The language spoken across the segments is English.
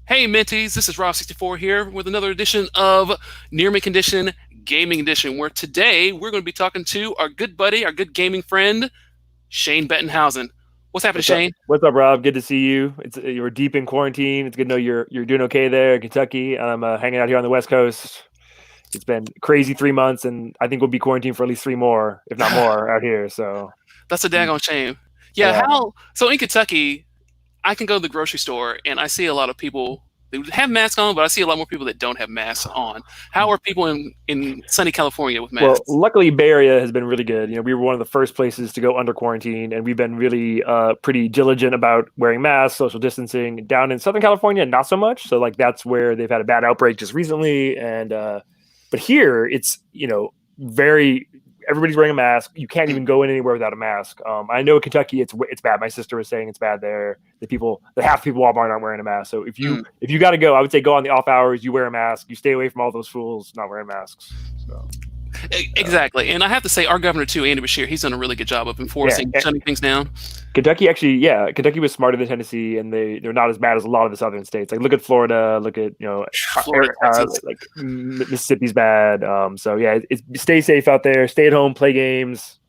Hey Mentees, this is Rob64 here with another edition of Near Mint Condition Gaming Edition, where today we're going to be talking to our good buddy, our good gaming friend, Shane Bettenhausen. What's happening, What's up? Shane? What's up, Rob? Good to see you. It's you're deep in quarantine. It's good to know you're doing okay there in Kentucky. I'm hanging out here on the West Coast. It's been crazy 3 months, and I think we'll be quarantined for at least three more, if not more, out here. So, That's a daggone shame. Yeah, yeah. so in Kentucky, I can go to the grocery store and I see a lot of people that have masks on, but I see a lot more people that don't have masks on. How are people in sunny California with Well, masks? luckily, Bay Area has been really good. We were one of the first places to go under quarantine, and we've been really pretty diligent about wearing masks, social distancing. Down in Southern California, not so much. So, like, that's where they've had a bad outbreak just recently, and but here it's very everybody's wearing a mask. You can't even go in anywhere without a mask. I know in Kentucky it's bad. My sister was saying it's bad there. The half the people at Walmart aren't wearing a mask. So if you got to go, I would say go on the off hours. You wear a mask. You stay away from all those fools not wearing masks. So Exactly, and I have to say, our governor too, Andy Bashir, he's done a really good job of yeah, enforcing, shutting things down. Kentucky was smarter than Tennessee, and they're not as bad as a lot of the southern states. Like look at Florida, look at Florida, Texas. like Mississippi's bad. So yeah, stay safe out there, stay at home, play games.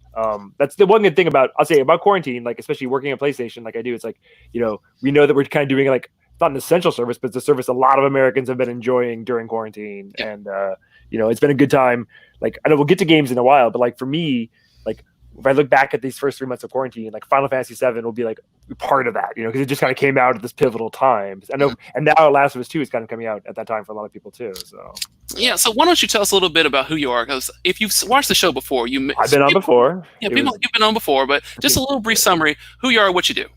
That's the one good thing I'll say about quarantine, like especially working at PlayStation, like I do. It's like we know that we're kind of doing like not an essential service, but it's a service a lot of Americans have been enjoying during quarantine, Yeah. and it's been a good time. Like I know we'll get to games in a while, but like for me, like if I look back at these first 3 months of quarantine, like Final Fantasy VII will be like part of that, because it just kind of came out at this pivotal time. I know, and now Last of Us 2 is kind of coming out at that time for a lot of people too. So Yeah, so why don't you tell us a little bit about who you are? Because if you've watched the show before, I've been on before. Yeah, you've been on before, but just a little brief summary: who you are, what you do.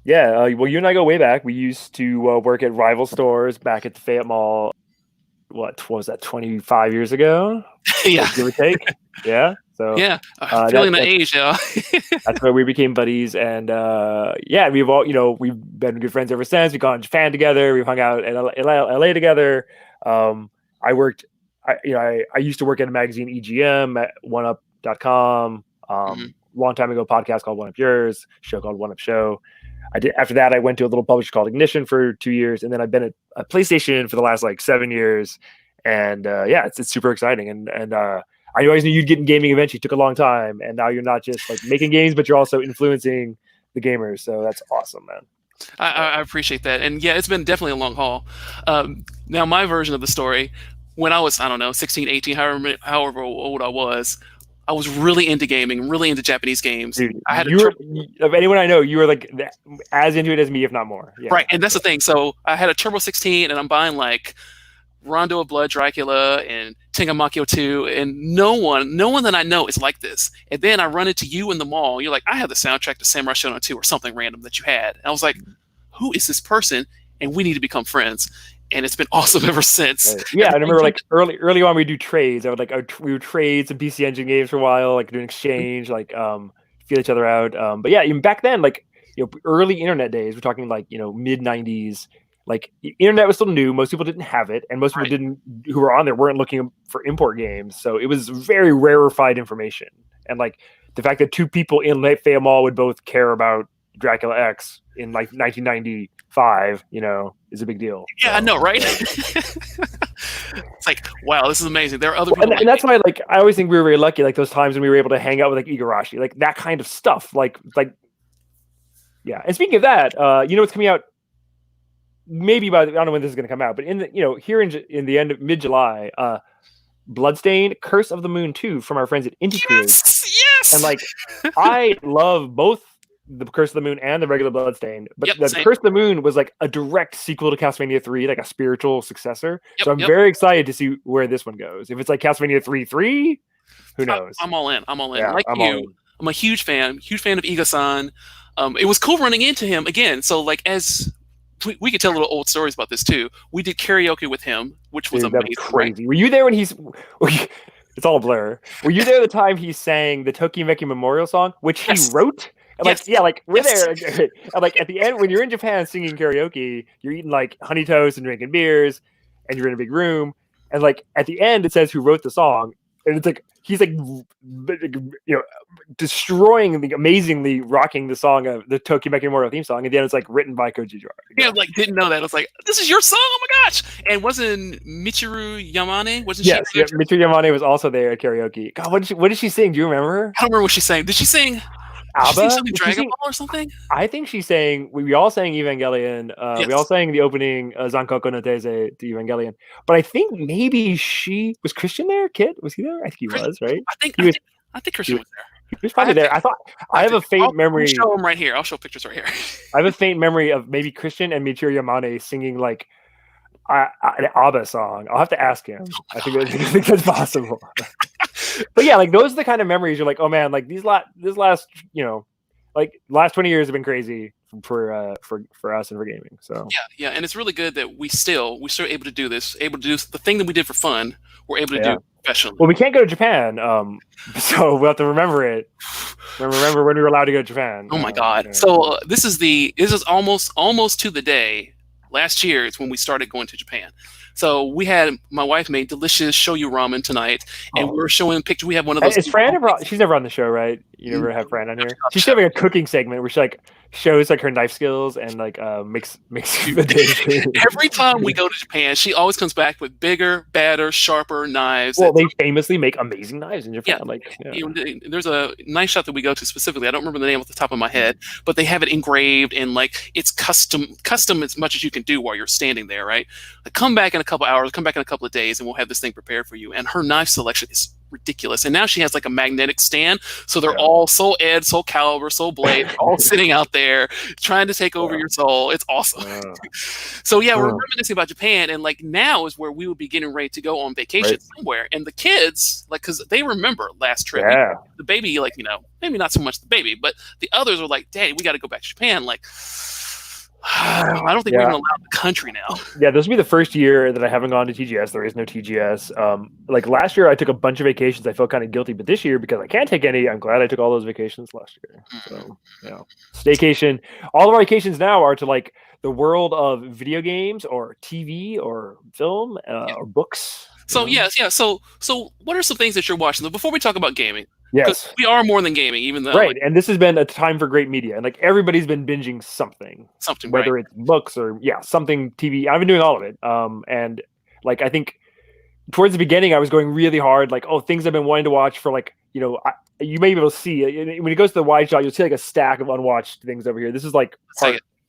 Yeah, well, you and I go way back. We used to work at rival stores back at the Fayette Mall. What was that? 25 years ago, Yeah, give or take. Yeah. So yeah, feeling the age, yeah. that's where we became buddies, and we've been good friends ever since. We've gone to Japan together. We've hung out in LA together. I used to work at a magazine, EGM, at OneUp.com. Long time ago, podcast called One Up Yours, show called One Up Show. After that, I went to a little publisher called Ignition for 2 years, and then I've been at PlayStation for the last like 7 years. And it's super exciting. And I always knew you'd get in gaming eventually. It took a long time, and now you're not just like making games, but you're also influencing the gamers. So that's awesome, man. I appreciate that, and yeah, it's been definitely a long haul. Now, my version of the story, when I was, I don't know, 16, 18, however old I was really into gaming, really into Japanese games. Dude, I had of anyone I know, you were like as into it as me, if not more. Yeah. Right, and that's the thing. So I had a Turbo 16, and I'm buying like Rondo of Blood, Dracula, and Tengamakyo 2, and no one that I know is like this. And then I run into you in the mall. You're like, I have the soundtrack to Samurai Shodown 2 or something random that you had. And I was like, who is this person? And we need to become friends. And it's been awesome ever since. Yeah, I remember like early on we do trades. We would trade some PC Engine games for a while, like do an exchange, like feel each other out. But yeah, even back then, like early internet days, we're talking like mid '90s. Like the internet was still new. Most people didn't have it, and most people who were on there weren't looking for import games. So it was very rarefied information. And like the fact that two people in Fayette Mall would both care about Dracula X in like 1995, is a big deal. Yeah, I know, right? It's like, wow, this is amazing. There are other people, and that's why, like, I always think we were very lucky. Like those times when we were able to hang out with like Igarashi, like that kind of stuff. Like, yeah. And speaking of that, what's coming out? Maybe I don't know when this is going to come out, but here in the end of mid-July, Bloodstained, Curse of the Moon 2 from our friends at Indie Creates. Yes. And like, I love both the Curse of the Moon and the regular Bloodstained, but the Curse of the Moon was like a direct sequel to Castlevania 3, like a spiritual successor. So I'm very excited to see where this one goes. If it's like Castlevania 3, who knows? I'm all in. Yeah, like I'm a huge fan of Iga-san. It was cool running into him again. So like as we could tell little old stories about this too. We did karaoke with him, which was amazing. That was crazy. Right? Were you there when it's all a blur. Were you there the time he sang the Tokimeki Memorial song, which he wrote? And we're there. And like at the end, when you're in Japan singing karaoke, you're eating like honey toast and drinking beers, and you're in a big room. And like at the end, it says who wrote the song. and it's like he's like destroying amazingly rocking the song of the Tokimeki Immortal theme song, and then it's like written by Koji Garawa. Yeah, like didn't know that. I was like, this is your song. Oh my gosh! And wasn't Michiru Yamane? Wasn't Yes, she? yeah, Mitsuyo Yamane was also there at karaoke. God, what did she sing? Do you remember? I don't remember what she sang. Did she sing? Did she sing ABBA? something Dragon Ball or something? I think she sang. We all sang Evangelion. Yes. We all sang the opening Zankoku no Teze to Evangelion. But I think maybe she was Christian there. Kit, was he there? I think he was, right? I think Christian was there. He was probably there. I have a faint memory. I'll show him right here. I'll show pictures right here. I have a faint memory of maybe Christian and Michiru Yamane singing like an ABBA song. I'll have to ask him. I think that's possible. But yeah, like those are the kind of memories you're like, oh man, like this last last 20 years have been crazy for us and for gaming. So yeah, and it's really good that we're still able to do this, able to do the thing that we did for fun. We're able to do professionally. Well, we can't go to Japan, so we'll have to remember it. Remember when we were allowed to go to Japan. Oh my god! Yeah. So this is almost to the day. Last year is when we started going to Japan. So my wife made delicious shoyu ramen tonight, and we were showing pictures. We have one of those. Is Fran ever? She's never on the show, right? You never have Fran on here. She's having a cooking segment where she like shows like her knife skills and like makes the dish. Every time we go to Japan, she always comes back with bigger, badder, sharper knives. Well, they famously make amazing knives in Japan. There's a knife shop that we go to specifically. I don't remember the name off the top of my head, but they have it engraved and like it's custom as much as you can do while you're standing there, right? Like, come back in a couple hours, come back in a couple of days, and we'll have this thing prepared for you. And her knife selection is ridiculous. And now she has like a magnetic stand, so they're all Soul Ed, Soul Calibur, Soul Blade, all sitting out there trying to take over your soul. It's awesome. So yeah, we're reminiscing about Japan, and like now is where we would be getting ready to go on vacation somewhere. And the kids, like, because they remember last trip, the baby, like, maybe not so much the baby, but the others were like, "Daddy, we got to go back to Japan." Like, I don't think we're even allowed in the country now. Yeah, this will be the first year that I haven't gone to TGS. There is no TGS. Like last year, I took a bunch of vacations. I felt kind of guilty, but this year, because I can't take any, I'm glad I took all those vacations last year. So, staycation. All of our vacations now are to like the world of video games or TV or film or books. So So what are some things that you're watching? Before we talk about gaming, yes, we are more than gaming, even though and this has been a time for great media, and like everybody's been binging something, whether it's books or something TV. I've been doing all of it, and like I think towards the beginning I was going really hard, like things I've been wanting to watch for like you may be able to see when it goes to the wide shot, you'll see like a stack of unwatched things over here. This is like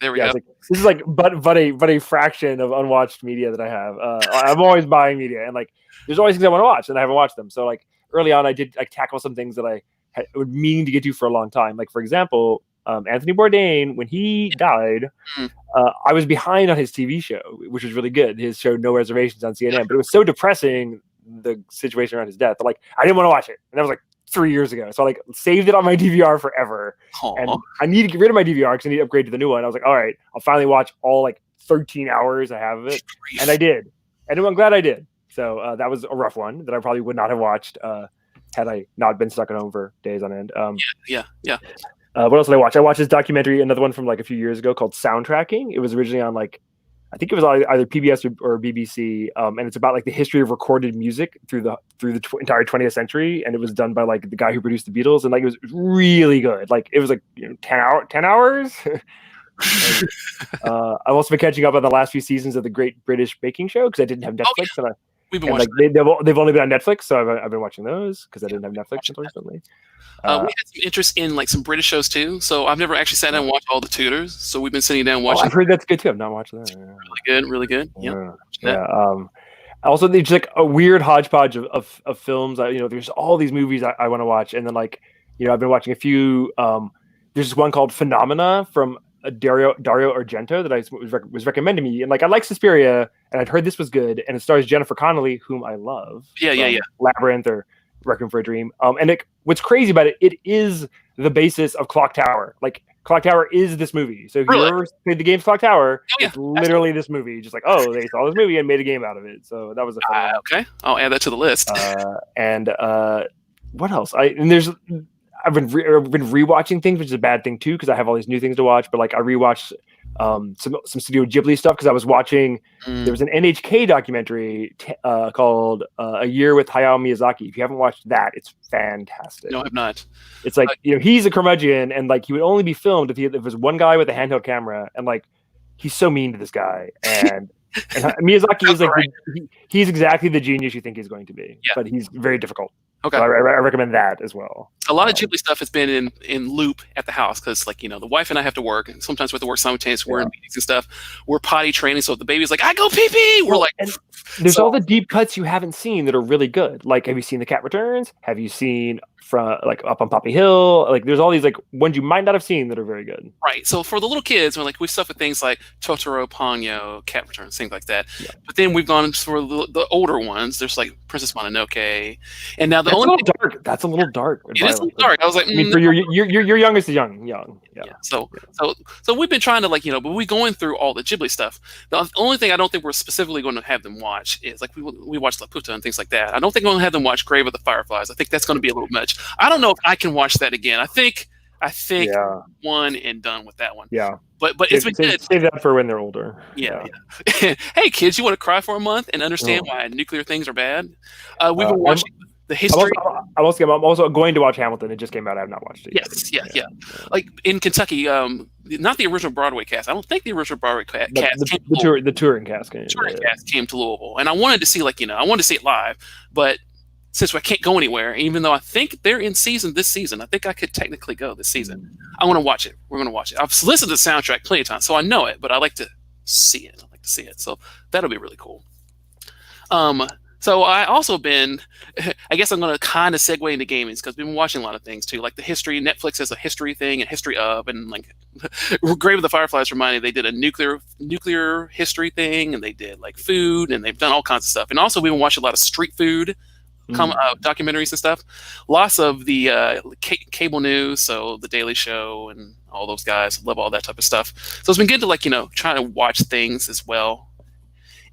there we go. Like, this is like but a fraction of unwatched media that I have. I'm always buying media, and like there's always things I want to watch, and I haven't watched them. So like early on, I did like tackle some things that I would mean to get to for a long time. Like for example, Anthony Bourdain, when he died, I was behind on his TV show, which was really good. His show No Reservations on CNN, but it was so depressing, the situation around his death, that like I didn't want to watch it, and that was like 3 years ago. So I like saved it on my DVR forever. And I need to get rid of my DVR because I need to upgrade to the new one. I was like, all right, I'll finally watch all like 13 hours I have of it. And I did. And I'm glad I did. So that was a rough one that I probably would not have watched had I not been stuck at home for days on end. Yeah. What else did I watch? I watched this documentary, another one from like a few years ago called Soundtracking. It was originally on like, I think it was either PBS or BBC, and it's about like the history of recorded music through the entire 20th century, and it was done by like the guy who produced the Beatles, and like it was really good. Like it was like 10 hours. I've also been catching up on the last few seasons of the Great British Baking Show because I didn't have Netflix, and we've been watching. Like, they've only been on Netflix, so I've been watching those because I didn't have Netflix until recently. We had some interest in like some British shows too. So I've never actually sat down and watched all the Tudors. So we've been sitting down watching. I've heard that's good too. I've not watched that. Really good. Also, there's just like a weird hodgepodge of films. There's all these movies I want to watch, and then like I've been watching a few. There's this one called Phenomena from Dario Argento that was recommended to me, and like I like Suspiria, and I'd heard this was good, and it stars Jennifer Connelly, whom I love. Yeah. Labyrinth or Requiem for a Dream. And what's crazy about it, it is the basis of Clock Tower. Like Clock Tower is this movie. So if you ever played the game Clock Tower, it's literally this movie. Just like, they saw this movie and made a game out of it. So that was a fun one. Okay, I'll add that to the list. And what else? I've been rewatching things, which is a bad thing too, because I have all these new things to watch. But like I rewatched some Studio Ghibli stuff because I was watching. There was an NHK documentary called "A Year with Hayao Miyazaki." If you haven't watched that, it's fantastic. No, I've not. It's like he's a curmudgeon, and like he would only be filmed if it was one guy with a handheld camera, and like he's so mean to this guy, and Miyazaki is like he's exactly the genius you think he's going to be, but he's very difficult. Okay, so I recommend that as well. A lot of Ghibli stuff has been in loop at the house because, like, the wife and I have to work, and sometimes we have to work simultaneously. We're in meetings and stuff. We're potty training, so if the baby's like, "I go pee pee," we're like, and there's all the deep cuts you haven't seen that are really good. Like, have you seen The Cat Returns? Have you seen from like Up on Poppy Hill? Like, there's all these like ones you might not have seen that are very good. Right. So for the little kids, we stuff with things like Totoro, Ponyo, Cat Returns, things like that. Yeah. But then we've gone for the older ones. There's like Princess Mononoke, and now that's a little dark. That's a little dark. It is a little dark. I was like, I mean, for your youngest is young. Yeah. So we've been trying to but we're going through all the Ghibli stuff. The only thing I don't think we're specifically going to have them watch is like we watch Laputa and things like that. I don't think we're going to have them watch Grave of the Fireflies. I think that's going to be a little much. I don't know if I can watch that again. I think one and done with that one. Yeah. But it's been good. Save that for when they're older. Yeah. Hey kids, you want to cry for a month and understand why nuclear things are bad? We've been watching the history. I'm also going to watch Hamilton. It just came out. I have not watched it yet. Yeah. Like in Kentucky, not the original Broadway cast. I don't think the original Broadway cast. The touring cast. Cast came to Louisville, and I wanted to see I wanted to see it live, but since I can't go anywhere, even though I think they're in season this season, I think I could technically go this season. I want to watch it. We're going to watch it. I've listened to the soundtrack plenty of times, so I know it, but I like to see it. So that'll be really cool. So I also been, I guess I'm going to kind of segue into gaming because we've been watching a lot of things too, like the history. Netflix has a history thing and history of, and like Grave of the Fireflies reminded me they did a nuclear history thing, and they did like food, and they've done all kinds of stuff. And also we've been watching a lot of street food documentaries and stuff. Lots of the cable news, so The Daily Show and all those guys. Love all that type of stuff. So it's been good to trying to watch things as well.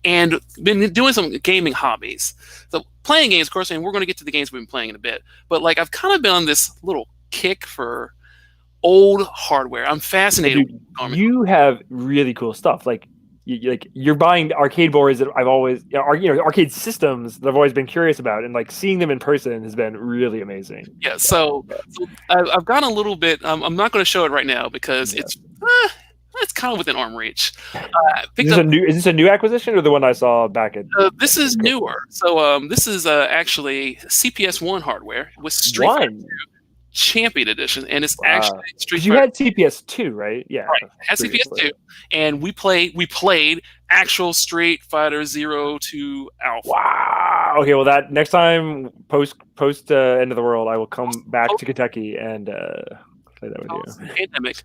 And been doing some gaming hobbies. So playing games, of course, and we're going to get to the games we've been playing in a bit. But I've kind of been on this little kick for old hardware. I'm fascinated. Dude, you have really cool stuff. You're buying arcade boards that I've always, arcade systems that I've always been curious about, and seeing them in person has been really amazing. Yeah. So I've gone a little bit. I'm not going to show it right now because it's kind of within arm reach. Is this a new acquisition or the one I saw back at? This is newer. So this is actually CPS1 hardware with Street Fighter 2 Champion Edition, and it's actually Street Fighter. You had CPS2, right? Yeah, right. It had CPS2, and we played actual Street Fighter 0 to Alpha. Wow. Okay, well, that next time post End of the World, I will come back to Kentucky and play that with you. Pandemic.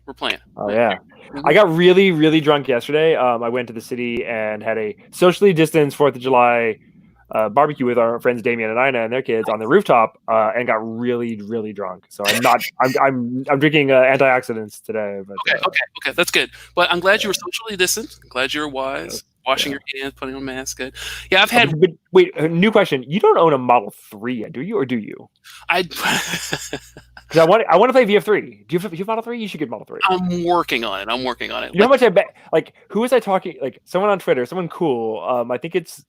We're playing. Oh yeah, I got really, really drunk yesterday. I went to the city and had a socially distanced 4th of July barbecue with our friends Damien and Ina and their kids on the rooftop, and got really, really drunk. So I'm not. I'm drinking antioxidants today. But, okay, that's good. But I'm glad you were socially distant. I'm glad you were wise. Washing your hands, putting on a mask. Good. Yeah, I've had. But wait, a new question. You don't own a Model 3 yet, do you? Or do you? Because I want to play VF3. Do you have Model 3? You should get Model 3. I'm working on it. You know how much I bet? Who was I talking? Someone on Twitter, someone cool. I think it's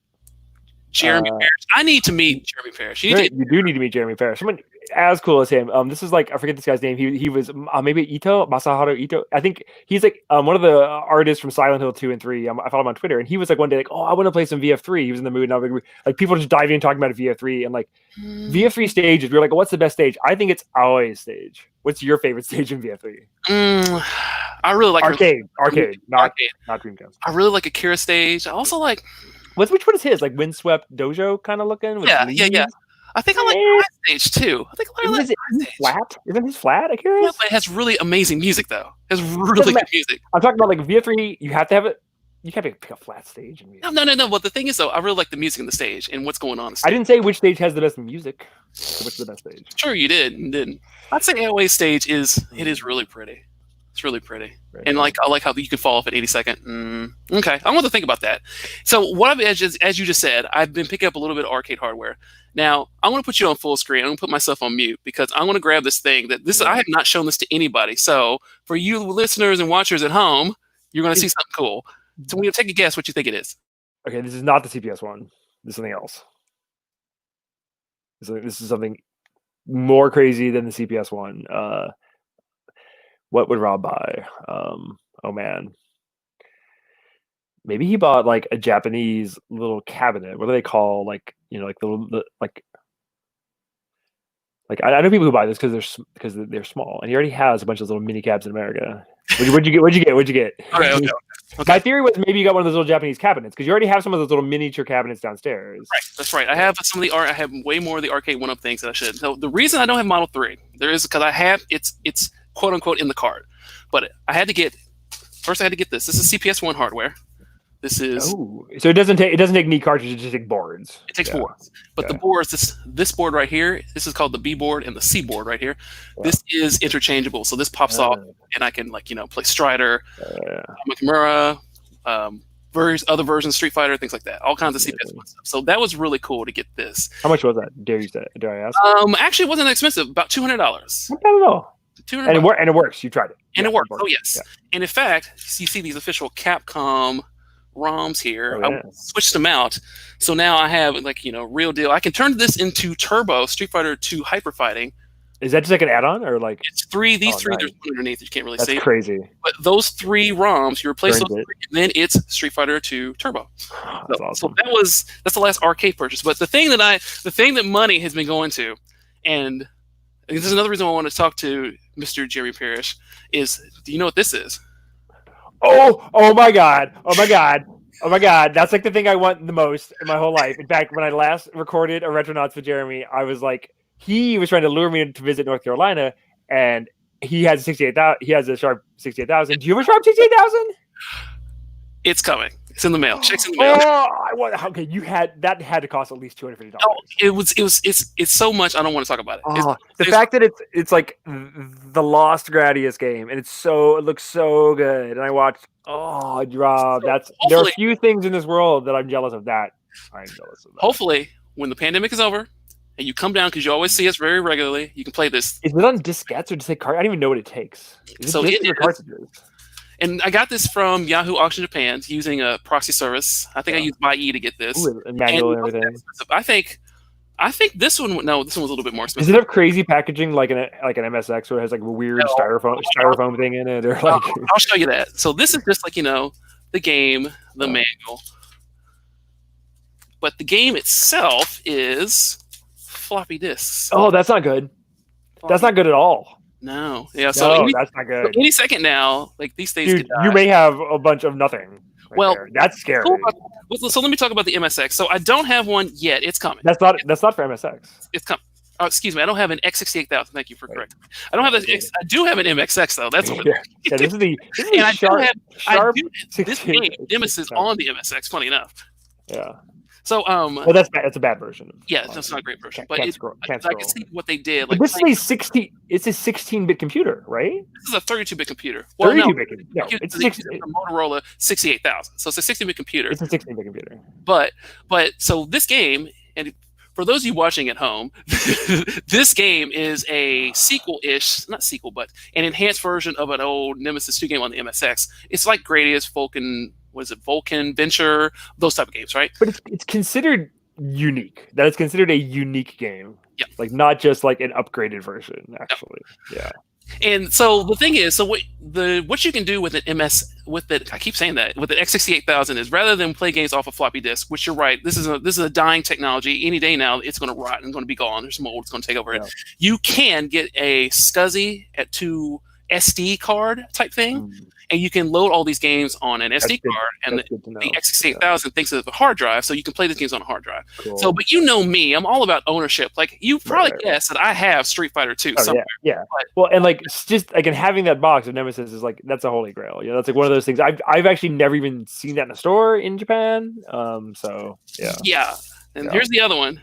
Jeremy Parrish. I need to meet Jeremy Parrish. You do need to meet Jeremy Parrish. Someone as cool as him. This is I forget this guy's name. He was maybe Masaharu Ito. I think he's one of the artists from Silent Hill 2 and 3. I follow him on Twitter, and he was one day I want to play some VF3. He was in the mood, and I was people just diving and talking about VF3 and VF3 stages. We were what's the best stage? I think it's Aoi's stage. What's your favorite stage in VF3? I really like arcade, not Dreamcast. I really like Akira stage. I also like. Which one is his? Windswept Dojo kind of looking? Yeah. I think I like High Stage too. I think Isn't flat? Isn't his flat? I'm curious. Yeah, but it has really amazing music though. It has really good music. I'm talking about VF3. You have to have it. You can't pick a flat stage. No. Well, the thing is though, I really like the music in the stage and what's going on. I didn't say which stage has the best music. What's the best stage? Sure, you did. You didn't. I'd say AOA stage is really pretty. It's really pretty. Right. And I like how you can fall off at 82nd. Okay, I want to think about that. So what I've as you just said, I've been picking up a little bit of arcade hardware. Now I want to put you on full screen. I'm going to put myself on mute because I want to grab this thing I have not shown this to anybody. So for you listeners and watchers at home, You're going to see something cool. So, we'll take a guess what you think it is. Okay, this is not the CPS one. This is something else. This is something more crazy than the CPS one. What would Rob buy? Oh man, maybe he bought like a Japanese little cabinet. What do they call like I know people who buy this because they're small, and he already has a bunch of little mini cabs in America. What'd you get? What'd you get? Okay. My theory was maybe you got one of those little Japanese cabinets because you already have some of those little miniature cabinets downstairs. Right, that's right. I have some of the art. I have way more of the arcade one-up things that I should. So the reason I don't have Model 3, there is because I have it's quote unquote in the card, but I had to get first. I had to get this. This is CPS 1 hardware. This is so it doesn't take neat cartridges. It just takes boards. It takes boards, but the boards. This board right here. This is called the B board and the C board right here. Yeah. This is interchangeable, so this pops off, and I can play Strider, Nakamura, other versions, Street Fighter, things like that. All kinds of CPS stuff. So that was really cool to get this. How much was that? Dare I ask? Actually, it wasn't that expensive. About $200. Not bad at all. And it works. You tried it. And it works. Oh yes. Yeah. And in fact, you see these official Capcom ROMs here. I switched them out, so now I have real deal. I can turn this into Turbo Street Fighter 2 Hyper Fighting. Is that just like an add-on or like? It's 3. These 3 there's one underneath that you can't really see. That's crazy. But those 3 ROMs, you replace those 3, and then it's Street Fighter 2 Turbo. That's awesome. So that's the last arcade purchase. But the thing that money has been going to, and this is another reason I want to talk to Mr. Jerry Parrish, is do you know what this is? Oh my god! That's like the thing I want the most in my whole life. In fact, when I last recorded a Retronauts with Jeremy, I was like, he was trying to lure me to visit North Carolina, and he has 68,000. He has a Sharp 68,000. Do you have a Sharp 68,000? It's coming. It's in the mail. Check's in the mail. Okay, that had to cost at least $250. Oh, it's so much. I don't want to talk about it. The fact that it's like the Lost Gradius game, and it looks so good. And I watched. Oh, Rob, there are a few things in this world that I'm jealous of. That I'm jealous of. That. Hopefully, when the pandemic is over, and you come down because you always see us very regularly, you can play this. Is it on diskettes or just take cards? I don't even know what it takes. So it is. Cartridges? And I got this from Yahoo Auction Japan using a proxy service. I think I used MyE to get this. Ooh, and manual and everything. I think this one. No, this one was a little bit more expensive. Does it have crazy packaging like an MSX, where it has like a weird styrofoam thing in it, or like? I'll show you that. So this is just like the game, the manual, but the game itself is floppy disks. Oh, that's not good. That's not good at all. No, yeah. So that's not good. Any second now, like these things, dude, you may have a bunch of nothing. That's scary. So let me talk about the MSX. So I don't have one yet. It's coming. That's not for MSX. It's coming. Oh, excuse me. I don't have an X68000. Thank you for correcting me. I don't have that. I do have an MXX though. That's what. Yeah, this is the Sharp this game Nemesis on the MSX. Funny enough. Yeah. So that's a bad version. Yeah, that's not a great version. But I can see what they did. Like, this is a 60. It's a 16-bit computer, right? This is a 32-bit computer. 32-bit computer. No, it's a Motorola 68,000. So it's a 16-bit computer. It's a 16-bit computer. But so this game, and for those of you watching at home, this game is a sequel-ish, not sequel, but an enhanced version of an old Nemesis 2 game on the MSX. It's like Gradius, Vulcan, Venture, those type of games, right? But it's considered unique. That it's considered a unique game. Yeah. Like not just like an upgraded version, actually. No. Yeah. And so the thing is, what you can do with I keep saying that with the X68000 is rather than play games off a floppy disk, which you're right, this is a dying technology. Any day now, it's going to rot and going to be gone. There's mold. It's going to take over it. You can get a SCSI at 2 SD card type thing, and you can load all these games on an SD card, and the X68000 thinks of a hard drive, so you can play these games on a hard drive. Cool. So, but you know me, I'm all about ownership. Like, you probably guessed that I have Street Fighter 2 somewhere. Yeah. Well, and like, just like, and having that box of Nemesis is like, that's a holy grail. You know, that's like one of those things. I've actually never even seen that in a store in Japan. So yeah. Yeah. And here's the other one.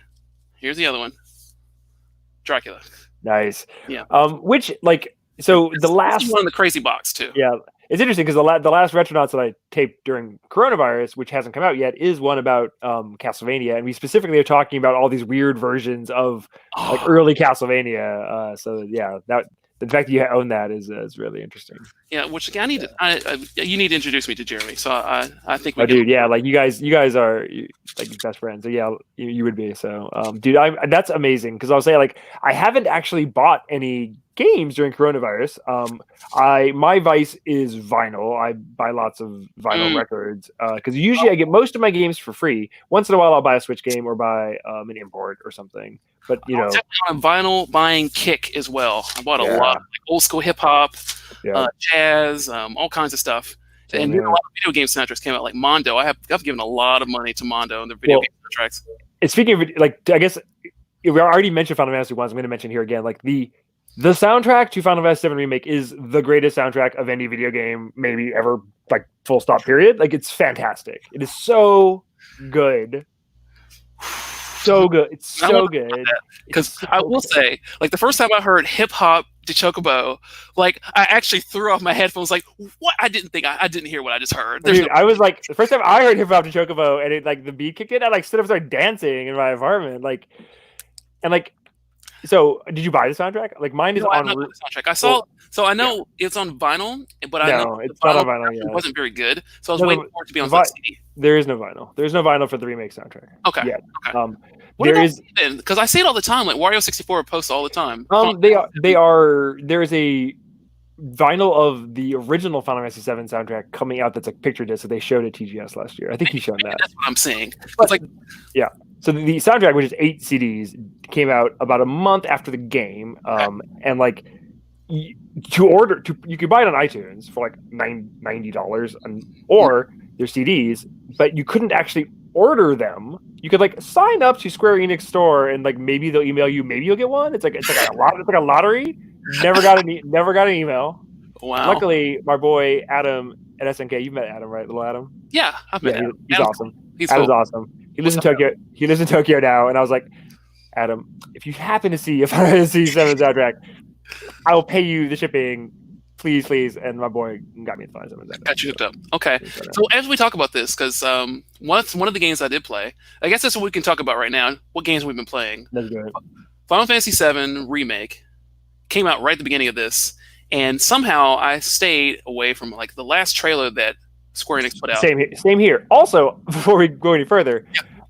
Dracula. Nice. Yeah. Which like. So the last one in the crazy box too. Yeah, it's interesting because the last Retronauts that I taped during coronavirus, which hasn't come out yet, is one about Castlevania, and we specifically are talking about all these weird versions of like early Castlevania. So yeah, the fact that you own that is really interesting. Yeah, which again, you need to introduce me to Jeremy. So I think we Oh, can. dude, yeah, like you guys are like best friends. So yeah, you would be. So, dude, that's amazing because I'll say like I haven't actually bought any games during coronavirus. My vice is vinyl. I buy lots of vinyl records because usually I get most of my games for free. Once in a while, I'll buy a Switch game or buy an import or something. But you know, on a vinyl buying kick as well. I bought a lot of like, old school hip hop, jazz, all kinds of stuff. And a lot of video game soundtracks came out, like Mondo. I've given a lot of money to Mondo and their video game soundtracks. And speaking of like, I guess we already mentioned Final Fantasy 1. I'm going to mention here again, like the soundtrack to Final Fantasy 7 Remake is the greatest soundtrack of any video game maybe ever. Like full stop. Period. Like it's fantastic. It is so good. So good. It's so good. Because I will say, like the first time I heard hip hop to Chocobo, like I actually threw off my headphones. Like, what? I didn't hear what I just heard. Dude, I was like, the first time I heard hip hop to Chocobo and it like the beat kicked in, I like stood up and started dancing in my apartment. Like, and like, so did you buy the soundtrack? Like mine is on the soundtrack. I saw, so I know it's on vinyl, but I know it's not on vinyl. Yeah, it wasn't very good, so I was waiting for it to be on CD. There is no vinyl. There's no vinyl for the remake soundtrack. Okay. Yeah. Okay. There is because I see it all the time. Like Wario 64 posts all the time. They are. There's a vinyl of the original Final Fantasy 7 soundtrack coming out. That's a picture disc that they showed at TGS last year. I think he showed that. That's what I'm saying. It's like yeah. So the soundtrack, which is 8 CDs, came out about a month after the game, and like you could buy it on iTunes for like $90, or their CDs, but you couldn't actually order them. You could like sign up to Square Enix store and like maybe they'll email you, maybe you'll get one. It's like a lottery. Never got an email. Wow. Luckily, my boy Adam at SNK, you've met Adam, right? Little Adam. Yeah, I've met Adam. He's awesome. Adam's awesome. He lives in Tokyo. He lives in Tokyo now, and I was like, Adam, if you happen to see a Final Fantasy 7 soundtrack, I will pay you the shipping. Please. And my boy got me the Final Fantasy 7 soundtrack. Got you hooked up. Okay. So as we talk about this, because one of the games I did play, I guess that's what we can talk about right now. What games we've been playing? That's good. Final Fantasy 7 Remake came out right at the beginning of this, and somehow I stayed away from like the last trailer that Square Enix put out. Same here. Also, before we go any further,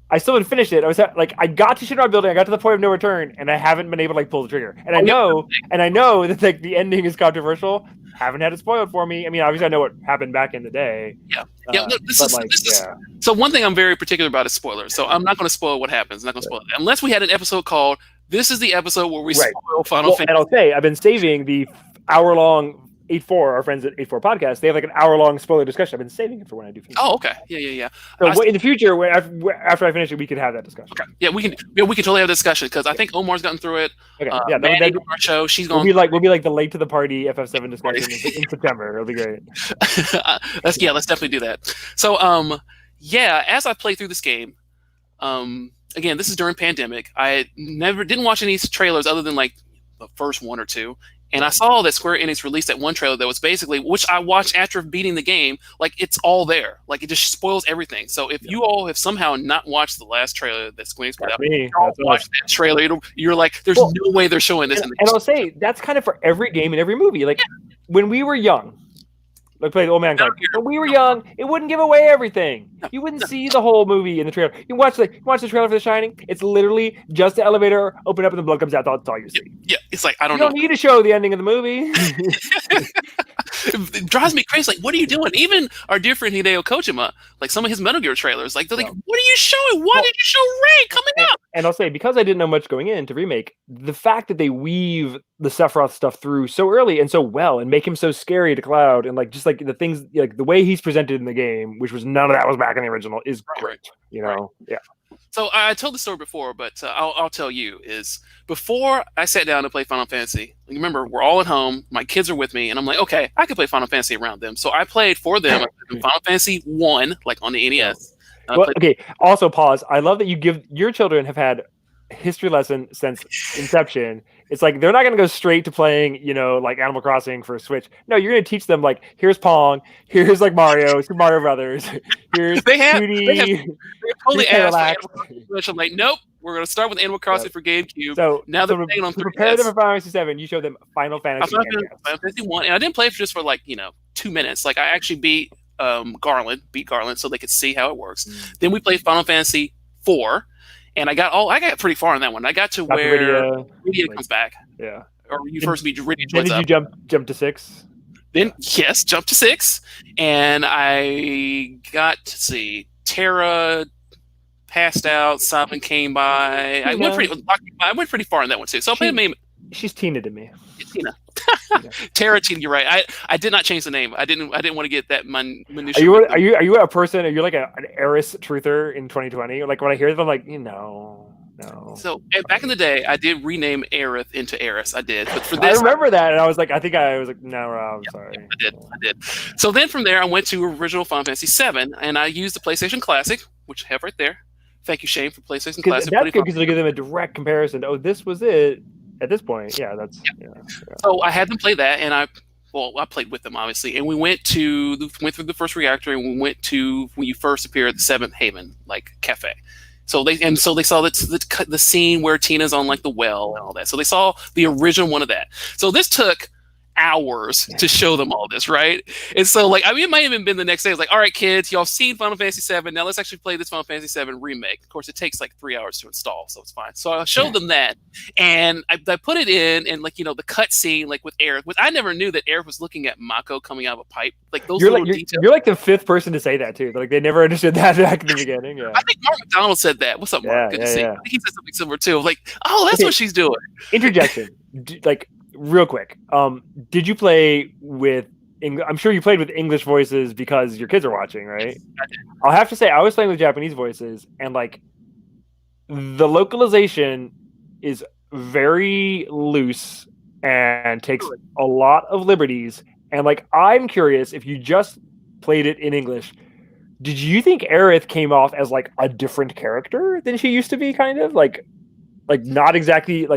I still didn't finish it. I was I got to Shinra Building, I got to the point of no return, and I haven't been able to like pull the trigger. And I know that like the ending is controversial. Haven't had it spoiled for me. I mean, obviously I know what happened back in the day. Yeah. So one thing I'm very particular about is spoilers. So I'm not going to spoil what happens. I'm not going to spoil it unless we had an episode called "This is the episode where we spoil Final Fantasy." And I'll say I've been saving the hour-long 8-4, our friends at 8-4 Podcast, they have like an hour-long spoiler discussion. I've been saving it for when I do finish. Oh, okay. Yeah. So in the future, after I finish it, we can have that discussion. Okay. Yeah, we can totally have a discussion because I think Omar's gotten through it. Okay. Maddie on our show, she's going. We'll be like the late to the party FF7 discussion in September. It'll be great. Let's definitely do that. So as I play through this game, again, this is during pandemic. I didn't watch any trailers other than like the first one or two. And I saw that Square Enix released that one trailer that was basically, which I watched after beating the game, like it's all there. Like it just spoils everything. So if you all have somehow not watched the last trailer that Square Enix put out, watch that trailer, you're like, there's no way they're showing this in the game. And I'll say, that's kind of for every game and every movie. Like when we were young, like play the old man card. When we were young, it wouldn't give away everything. You wouldn't see the whole movie in the trailer. You watch the trailer for The Shining. It's literally just the elevator open up and the blood comes out. That's all you see. Yeah, it's like I don't know. You don't need to show the ending of the movie. It drives me crazy. Like, what are you doing? Even our dear friend Hideo Kojima, like some of his Metal Gear trailers, like they're like, what are you showing? Why did you show Ray coming up? And I'll say, because I didn't know much going into Remake, the fact that they weave the Sephiroth stuff through so early and so well and make him so scary to Cloud and like just like the things, like the way he's presented in the game, which was none of that was back in the original, is great. You know? Yeah. So I told the story before, but I'll tell you is before I sat down to play Final Fantasy, remember, we're all at home, my kids are with me, and I'm like, okay, I can play Final Fantasy around them. So I played for them Final Fantasy 1, like on the NES. Okay, also pause. I love that you give your children have had history lesson since inception. It's like they're not going to go straight to playing, you know, like Animal Crossing for a Switch. No, you're going to teach them like, here's Pong, here's like Mario, Super Mario Brothers, here's they totally asked. I'm like, nope, We're gonna start with Animal Crossing for GameCube. So now they're to playing on 3DS. prepare them for Final Fantasy 7, you showed them Final I Fantasy. Final Fantasy 1, and I didn't play it just for like 2 minutes. Like I actually beat Garland, so they could see how it works. Then we played Final Fantasy 4, and I got pretty far in that one. I got to where Rydia comes back. Yeah. Or you first meet Rydia. Then did you jump to 6? Then yes, jump to 6, and I got to see Terra passed out. Simon came by. I went pretty far in that one too. So I played main. She's Tina to me. Tina. Terra Tina, you're right. I did not change the name. I didn't want to get that minutiae. Are you a person? Are you like an Eris truther in 2020? Like when I hear them, I'm like, no. So back in the day, I did rename Aerith into Eris. I did, but for I this, remember that, and I was like, no, I'm sorry. I did. So then from there, I went to original Final Fantasy 7, and I used the PlayStation Classic, which I have right there. Thank you, Shane, for PlayStation Classic. That's good because they give them a direct comparison. Oh, this was it at this point. Yeah, So I had them play that, and I played with them obviously, and we went through the first reactor, and we went to when you first appear at the Seventh Haven cafe. So they saw the scene where Tina's on like the well and all that. So they saw the original one of that. So this took hours to show them all this, right? And so it might have even been the next day. It's like, all right, kids, y'all seen Final Fantasy 7. Now let's actually play this Final Fantasy 7 remake. Of course, it takes like 3 hours to install, so it's fine. So I showed them that, and I put it in, and the cut scene with Aerith. I never knew that Aerith was looking at Mako coming out of a pipe. Like those little details. You're like the 5th person to say that too. Like they never understood that back in the beginning. Yeah. I think Mark McDonald said that. What's up, Mark? Good to see you. I think he said something similar too. Like, oh, that's what she's doing. Interjection. Real quick, did you play with? I'm sure you played with English voices because your kids are watching, right? Yes, I did. I'll have to say I was playing with Japanese voices, and the localization is very loose and takes a lot of liberties. And I'm curious, if you just played it in English, did you think Aerith came off as a different character than she used to be? Kind of not exactly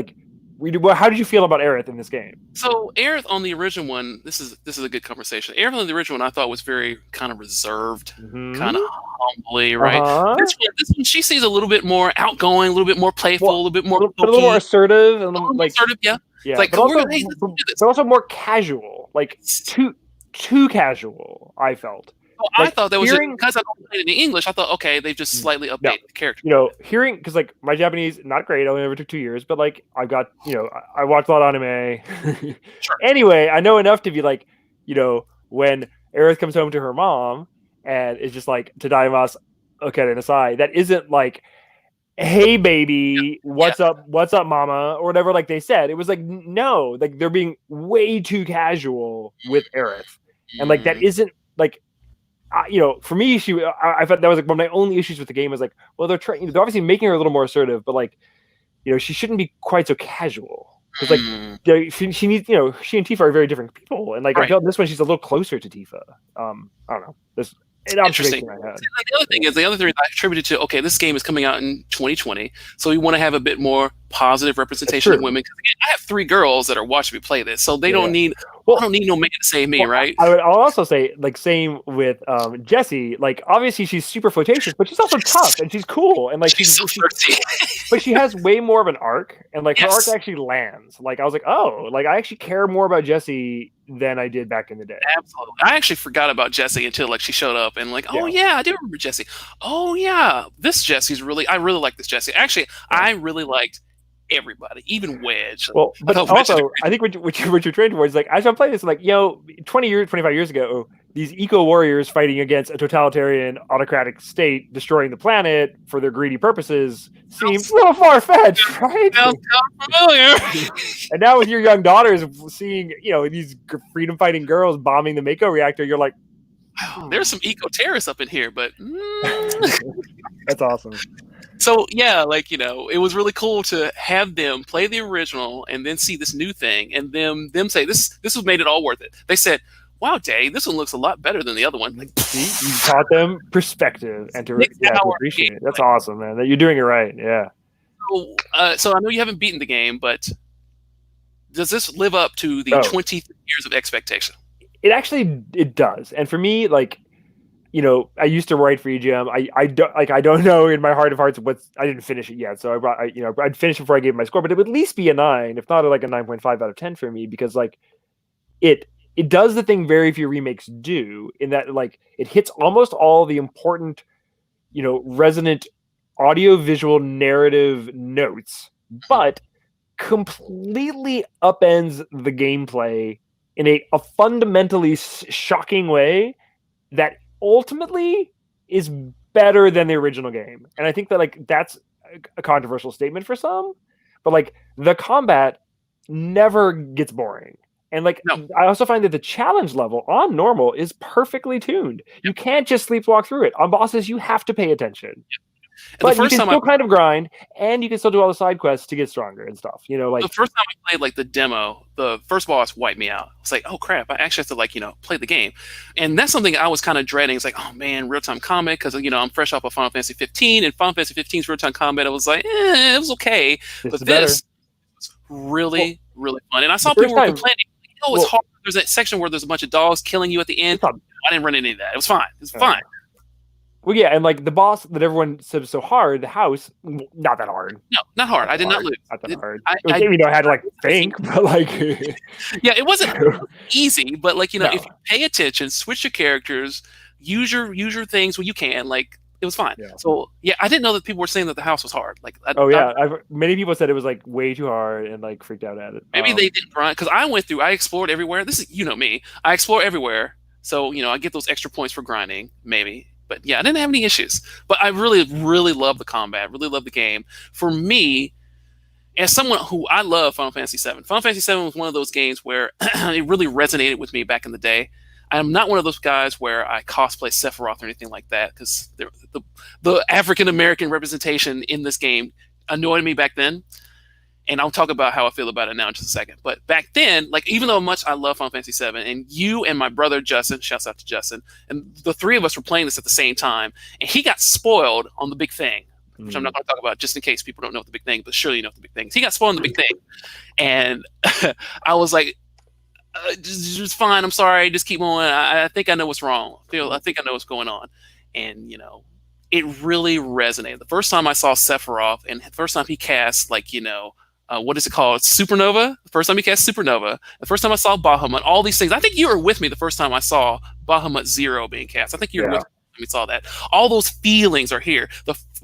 how did you feel about Aerith in this game? So Aerith on the original one, this is a good conversation. Aerith on the original one, I thought was very kind of reserved, kind of humbly, right? This one, she seems a little bit more outgoing, a little bit more playful, a little bit more, a little more assertive, and assertive, yeah. But also more casual, too casual. I felt. Well, I thought that was because I don't play it in English. I thought, okay, they've just slightly updated the character. Hearing because my Japanese not great. I only ever took 2 years, but I got I watched a lot of anime. Sure. Anyway, I know enough to be when Aerith comes home to her mom and it's just Tadaimasu Okedasai. That isn't hey baby, what's up, mama, or whatever they said. It was no, they're being way too casual with Aerith, and that isn't for me, I thought that was one of my only issues with the game. Was well, they're obviously making her a little more assertive, but she shouldn't be quite so casual because she needs she and Tifa are very different people, and I felt in this one she's a little closer to Tifa. I don't know. This interesting. The other thing I attributed to this game is coming out in 2020, so we want to have a bit more positive representation of women. I have 3 girls that are watching me play this, so they don't need. I don't need no man to save me, right? I'll also say, same with Jessie. Obviously she's super flirtatious, but she's also tough and she's cool and she's so flirty. But she has way more of an arc, and her arc actually lands. I was I actually care more about Jessie than I did back in the day. Absolutely, I actually forgot about Jessie until she showed up and oh yeah, I do remember Jessie. Oh yeah, this Jessie's I really like this Jessie. Actually, I really liked everybody, even Wedge. Well, but also, I think what you're trained towards, as I'm playing this, 25 years ago, these eco warriors fighting against a totalitarian autocratic state, destroying the planet for their greedy purposes, seems a little far fetched, right? Sounds familiar. And now with your young daughters seeing, these freedom fighting girls bombing the Mako reactor, you're like, there's some eco terrorists up in here, but that's awesome. So yeah, it was really cool to have them play the original and then see this new thing, and them say this was made it all worth it. They said, "Wow, Dave, this one looks a lot better than the other one." See, you taught them perspective and to appreciate it. That's awesome, man. That you're doing it right. Yeah. So I know you haven't beaten the game, but does this live up to the 20 years of expectation? It actually does, and for me, I used to write for EGM. I don't know in my heart of hearts I didn't finish it yet. So I'd finish before I gave my score, but it would at least be a 9, if not like a 9.5 out of 10 for me, because like it it does the thing very few remakes do, in that like it hits almost all the important, resonant audio visual narrative notes, but completely upends the gameplay in a fundamentally shocking way that ultimately is better than the original game. And I think that like that's a controversial statement for some, but like the combat never gets boring. And like No. I also find that the challenge level on normal is perfectly tuned. You can't just sleepwalk through it. On bosses, you have to pay attention. And the But you first can time I still kind of grind, and you can still do all the side quests to get stronger and stuff. the first time I played like the demo, the first boss wiped me out. It's like, oh crap, I actually have to like, play the game. And that's something I was kind of dreading. It's like, oh man, real time combat, because I'm fresh off of Final Fantasy 15, and Final Fantasy 15's real time combat, I was like, it was okay. But this was really, really fun. And I saw people were complaining, it's hard. There's that section where there's a bunch of dogs killing you at the end. I didn't run into any of that. It was fine. It was fine. Well, yeah, and like the boss that everyone said was so hard, the house, not that hard. No, not hard. I did not lose. Not that hard. I had to like think, but like, yeah, it wasn't easy. But like, if you pay attention, switch your characters, use your things when you can, like it was fine. Yeah. So yeah, I didn't know that people were saying that the house was hard. Like, many people said it was like way too hard and like freaked out at it. Maybe they didn't run, because I explored everywhere. This is me. I explore everywhere, so I get those extra points for grinding, maybe. But yeah, I didn't have any issues. But I really, really love the combat. Really love the game. For me, as someone who I love Final Fantasy VII, Final Fantasy VII was one of those games where it really resonated with me back in the day. I'm not one of those guys where I cosplay Sephiroth or anything like that, because the African American representation in this game annoyed me back then. And I'll talk about how I feel about it now in just a second. But back then, like, even though much I love Final Fantasy VII, and you and my brother Justin, shouts out to Justin, and the three of us were playing this at the same time, and he got spoiled on the big thing, which I'm not going to talk about just in case people don't know what the big thing, but surely you know what the big thing is. He got spoiled on the big thing, and I was like, just fine, I'm sorry, just keep going. I think I know what's wrong. I think I know what's going on. And, it really resonated. The first time I saw Sephiroth, and the first time he cast, like, what is it called? Supernova? The first time he cast Supernova. The first time I saw Bahamut. All these things. I think you were with me the first time I saw Bahamut Zero being cast. I think you were with me when we saw that. All those feelings are here.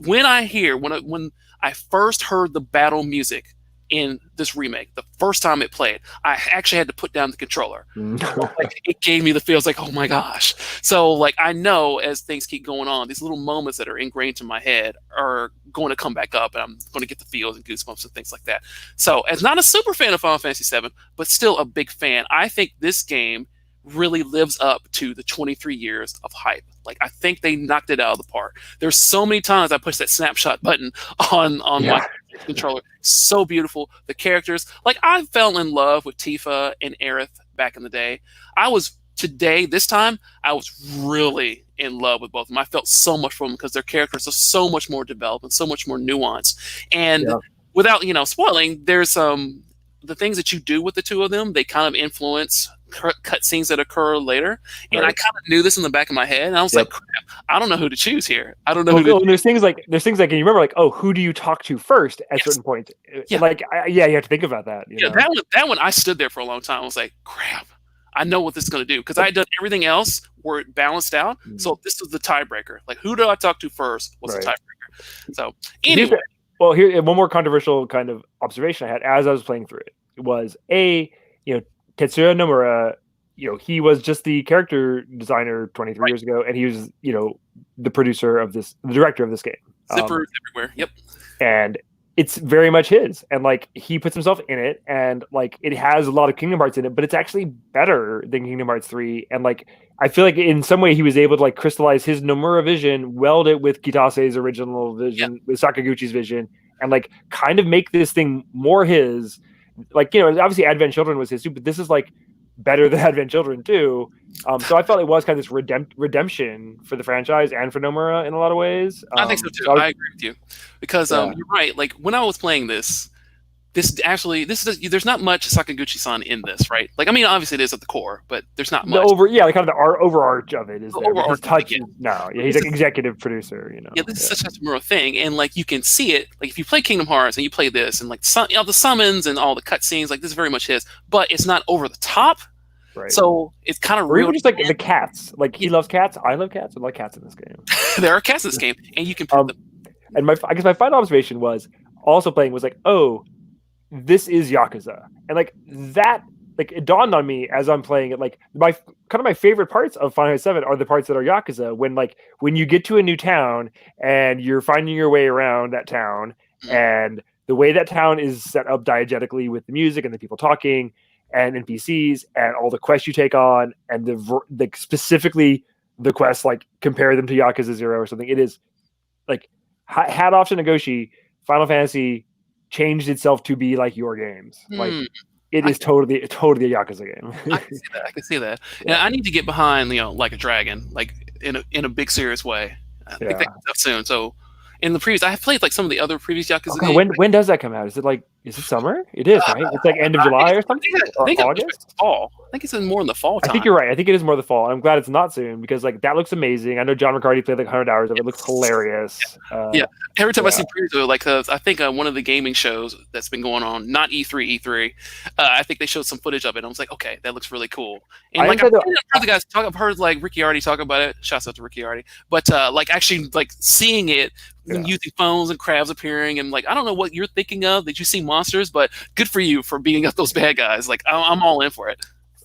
When I first heard the battle music in this remake, the first time it played, I actually had to put down the controller. Like, it gave me the feels like, oh my gosh. So like, I know as things keep going on, these little moments that are ingrained in my head are going to come back up, and I'm going to get the feels and goosebumps and things like that. So as not a super fan of Final Fantasy VII, but still a big fan, I think this game really lives up to the 23 years of hype. Like, I think they knocked it out of the park. There's so many times I push that snapshot button on my controller. So beautiful. The characters, like, I fell in love with Tifa and Aerith back in the day. This time, I was really in love with both of them. I felt so much for them because their characters are so much more developed and so much more nuanced. And without, spoiling, there's the things that you do with the two of them, they kind of influence cutscenes that occur later. And I kind of knew this in the back of my head, and I was like, crap, I don't know who to choose here. I don't know who to. There's things like, and you remember, like, oh, who do you talk to first at certain points? Yeah. Like, you have to think about that. That one, I stood there for a long time. I was like, crap, I know what this is going to do, because I had done everything else where it balanced out. So this was the tiebreaker. Like, who do I talk to first was the tiebreaker. So anyway. Well, here, one more controversial kind of observation I had as I was playing through it was Tetsuya Nomura. He was just the character designer 23 years ago, and he was, the director of this game. Zippers everywhere. Yep. And it's very much his, and like, he puts himself in it, and like, it has a lot of Kingdom Hearts in it, but it's actually better than Kingdom Hearts 3. And like, I feel like in some way he was able to like crystallize his Nomura vision, weld it with Kitase's original vision, with Sakaguchi's vision, and like kind of make this thing more his. Like, obviously Advent Children was his too, but this is like better than Advent Children too. So I felt it was kind of this redemption for the franchise and for Nomura in a lot of ways. I think so too. I agree with you, because you're right. Like, when I was playing this, there's not much Sakaguchi-san in this, right? Like, I mean, obviously it is at the core, but there's not The much. like kind of the overarch of it is The there, but his overarching thing, touch yeah. is no. Yeah, he's This like is executive producer. yeah, this is such a Hachimura thing, and like you can see it. Like if you play Kingdom Hearts and you play this, and like the summons and all the cutscenes, like this is very much his, but it's not over the top. Right. So it's kind of Or real. even just like the cats. Like he loves cats. I love cats. I like cats in this game. There are cats in this game, and you can pet them. And I guess my final observation was also playing was like, oh, this is Yakuza, and like that, like it dawned on me as I'm playing it. Like my favorite parts of Final Fantasy VII are the parts that are Yakuza. When you get to a new town and you're finding your way around that town, and the way that town is set up diegetically with the music and the people talking and NPCs and all the quests you take on, and the specifically the quests, like compare them to Yakuza 0 or something. It is like hat off to Nagoshi. Final Fantasy changed itself to be like your games. Like it is totally a Yakuza game. I can see that. I can see that. Yeah. And I need to get behind, like a dragon, like in a big serious way. I think that comes out soon. So in the previous, I have played like some of the other previous Yakuza games. When does that come out? Is it summer? It is, right? It's like end of July or something? I think August? It's fall. I think it's more in the fall time. I think you're right. I think it is more the fall. I'm glad it's not soon because like that looks amazing. I know John McCarty played like 100 hours of it. It looks hilarious. Yeah. Every time I see previews of it, like I think one of the gaming shows that's been going on, not E3, I think they showed some footage of it. And I was like, okay, that looks really cool. And like I've heard the guys talk. I've heard like Ricky Arty talk about it. Shouts out to Ricky Arty. But like actually like seeing it. Using phones and crabs appearing, and like I don't know what you're thinking of that you see monsters, but good for you for beating up those bad guys. Like I'm all in for it.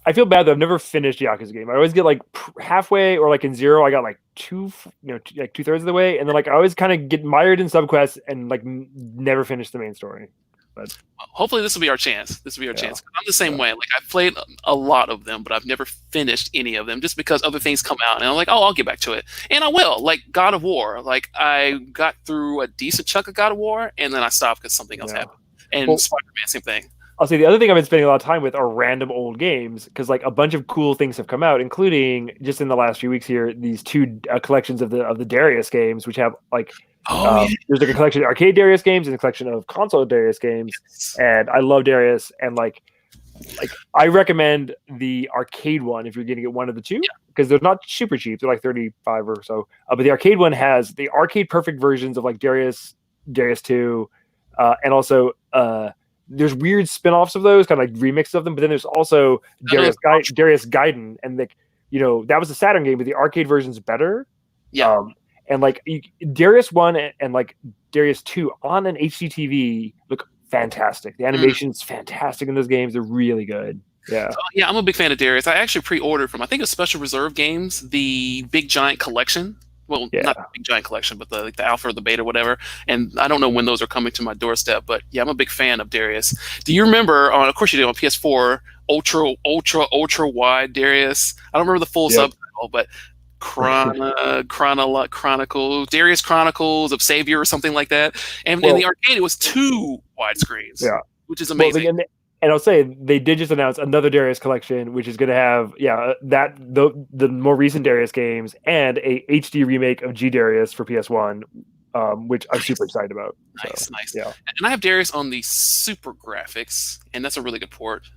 I feel bad though. I've never finished Yakuza game. I always get like halfway or like in 0. I got like like 2/3 of the way, and then like I always kind of get mired in subquests and like never finish the main story. But hopefully this will be our chance. This will be our chance. I'm the same way. Like I've played a lot of them, but I've never finished any of them just because other things come out, and I'm like, oh, I'll get back to it, and I will. Like God of War, like I got through a decent chunk of God of War, and then I stopped because something else happened. And Spider-Man, same thing. I'll say the other thing I've been spending a lot of time with are random old games because like a bunch of cool things have come out, including just in the last few weeks here, these 2 collections of the Darius games, which have like there's like a collection of arcade Darius games and a collection of console Darius games, and I love Darius, and like I recommend the arcade one if you're going to get one of the 2 because they're not super cheap. They're like 35 or so, but the arcade one has the arcade perfect versions of like Darius 2, and also there's weird spin-offs of those, kind of like remixes of them, but then there's also Darius Gaiden, and like that was the Saturn game, but the arcade version's better. And like Darius 1 and like Darius 2 on an HD TV look fantastic. The animation's fantastic in those games. They're really good. Yeah. I'm a big fan of Darius. I actually pre-ordered from, I think it was Special Reserve Games, the Big Giant Collection. Well, not the Big Giant Collection, but the alpha or the beta, whatever. And I don't know when those are coming to my doorstep, but yeah, I'm a big fan of Darius. Do you remember of course you do, on PS4, ultra wide Darius? I don't remember the full subtitle, but Darius Chronicles of Savior or something like that. And in the arcade, it was 2 widescreens, which is amazing. And I'll say they did just announce another Darius collection, which is going to have the more recent Darius games and a HD remake of G Darius for PS1, which I'm super excited about. Nice. Yeah. And I have Darius on the Super Graphics, and that's a really good port.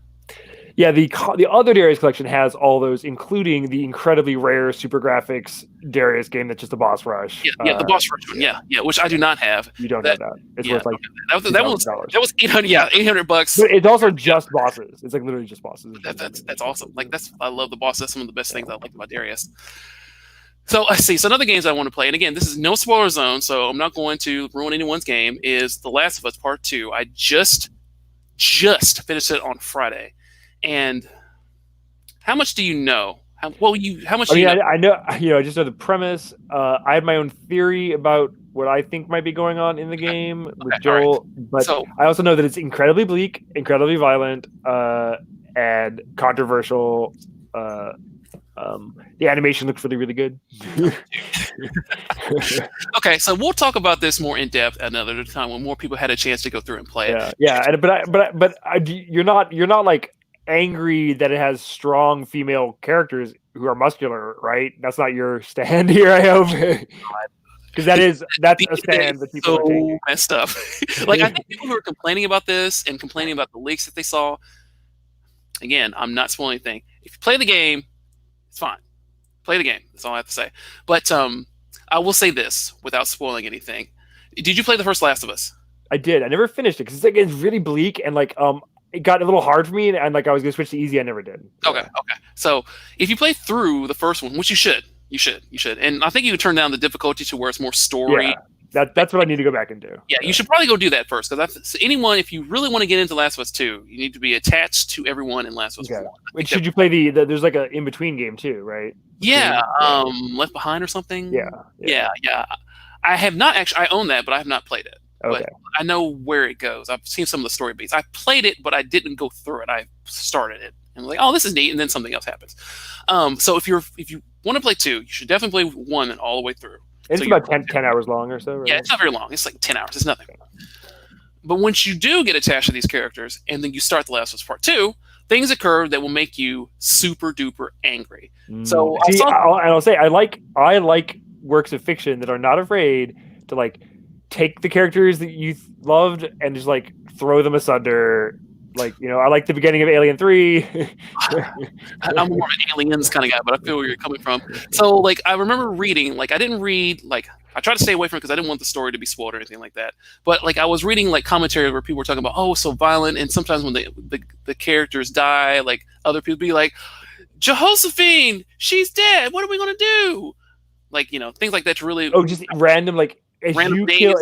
Yeah, the other Darius collection has all those, including the incredibly rare Super Graphics Darius game that's just a boss rush. Yeah, the boss rush one. Yeah, which I do not have. You don't have that. It's worth like that was $800. Yeah, $800. But it's also just bosses. It's like literally just bosses. That's awesome. Like I love the boss. That's some of the best things I like about Darius. So I see. So another games I want to play, and again, this is no spoiler zone, so I'm not going to ruin anyone's game. Is The Last of Us Part 2? I just finished it on Friday. And how much do you know? How much? I know. I just know the premise. I have my own theory about what I think might be going on in the game with Joel, but I also know that it's incredibly bleak, incredibly violent, and controversial. The animation looks really, really good. Okay, so we'll talk about this more in depth another time when more people had a chance to go through and play it. Yeah. You're not like angry that it has strong female characters who are muscular, right? That's not your stand here, I hope. because that's a stand that people are taking. So messed up. Like, I think people who are complaining about this and complaining about the leaks that they saw. Again, I'm not spoiling anything. If you play the game, it's fine. Play the game. That's all I have to say. But I will say this without spoiling anything. Did you play the first Last of Us? I did. I never finished it because it's really bleak and it got a little hard for me, and I was gonna switch to easy. I never did. Okay. So if you play through the first one, which you should, and I think you can turn down the difficulty to where it's more story. Yeah. That's what I need to go back and do. Yeah, you should probably go do that first, because anyone, if you really want to get into Last of Us 2, you need to be attached to everyone in Last of Us 1. Should you play there's like a in between game too, right? Yeah, Left Behind or something. Yeah. I have not actually. I own that, but I have not played it. Okay. But I know where it goes. I've seen some of the story beats. I played it, but I didn't go through it. I started it and was like, "Oh, this is neat," and then something else happens. So if you want to play 2, you should definitely play 1 and all the way through. It's about 10 hours long or so, right? Yeah, it's not very long. It's like 10 hours. It's nothing. But once you do get attached to these characters, and then you start The Last of Us Part 2, things occur that will make you super duper angry. So I'll say I like works of fiction that are not afraid to take the characters that you loved and just throw them asunder. I like the beginning of Alien 3. I'm more of an Aliens kind of guy, but I feel where you're coming from. So, I remember reading, I didn't read, I tried to stay away from it because I didn't want the story to be spoiled or anything like that. But, I was reading, commentary where people were talking about, oh, it's so violent, and sometimes when the characters die, other people be like, Jehoshaphat, she's dead, what are we going to do? Things like that to really... Oh, just random, random the idea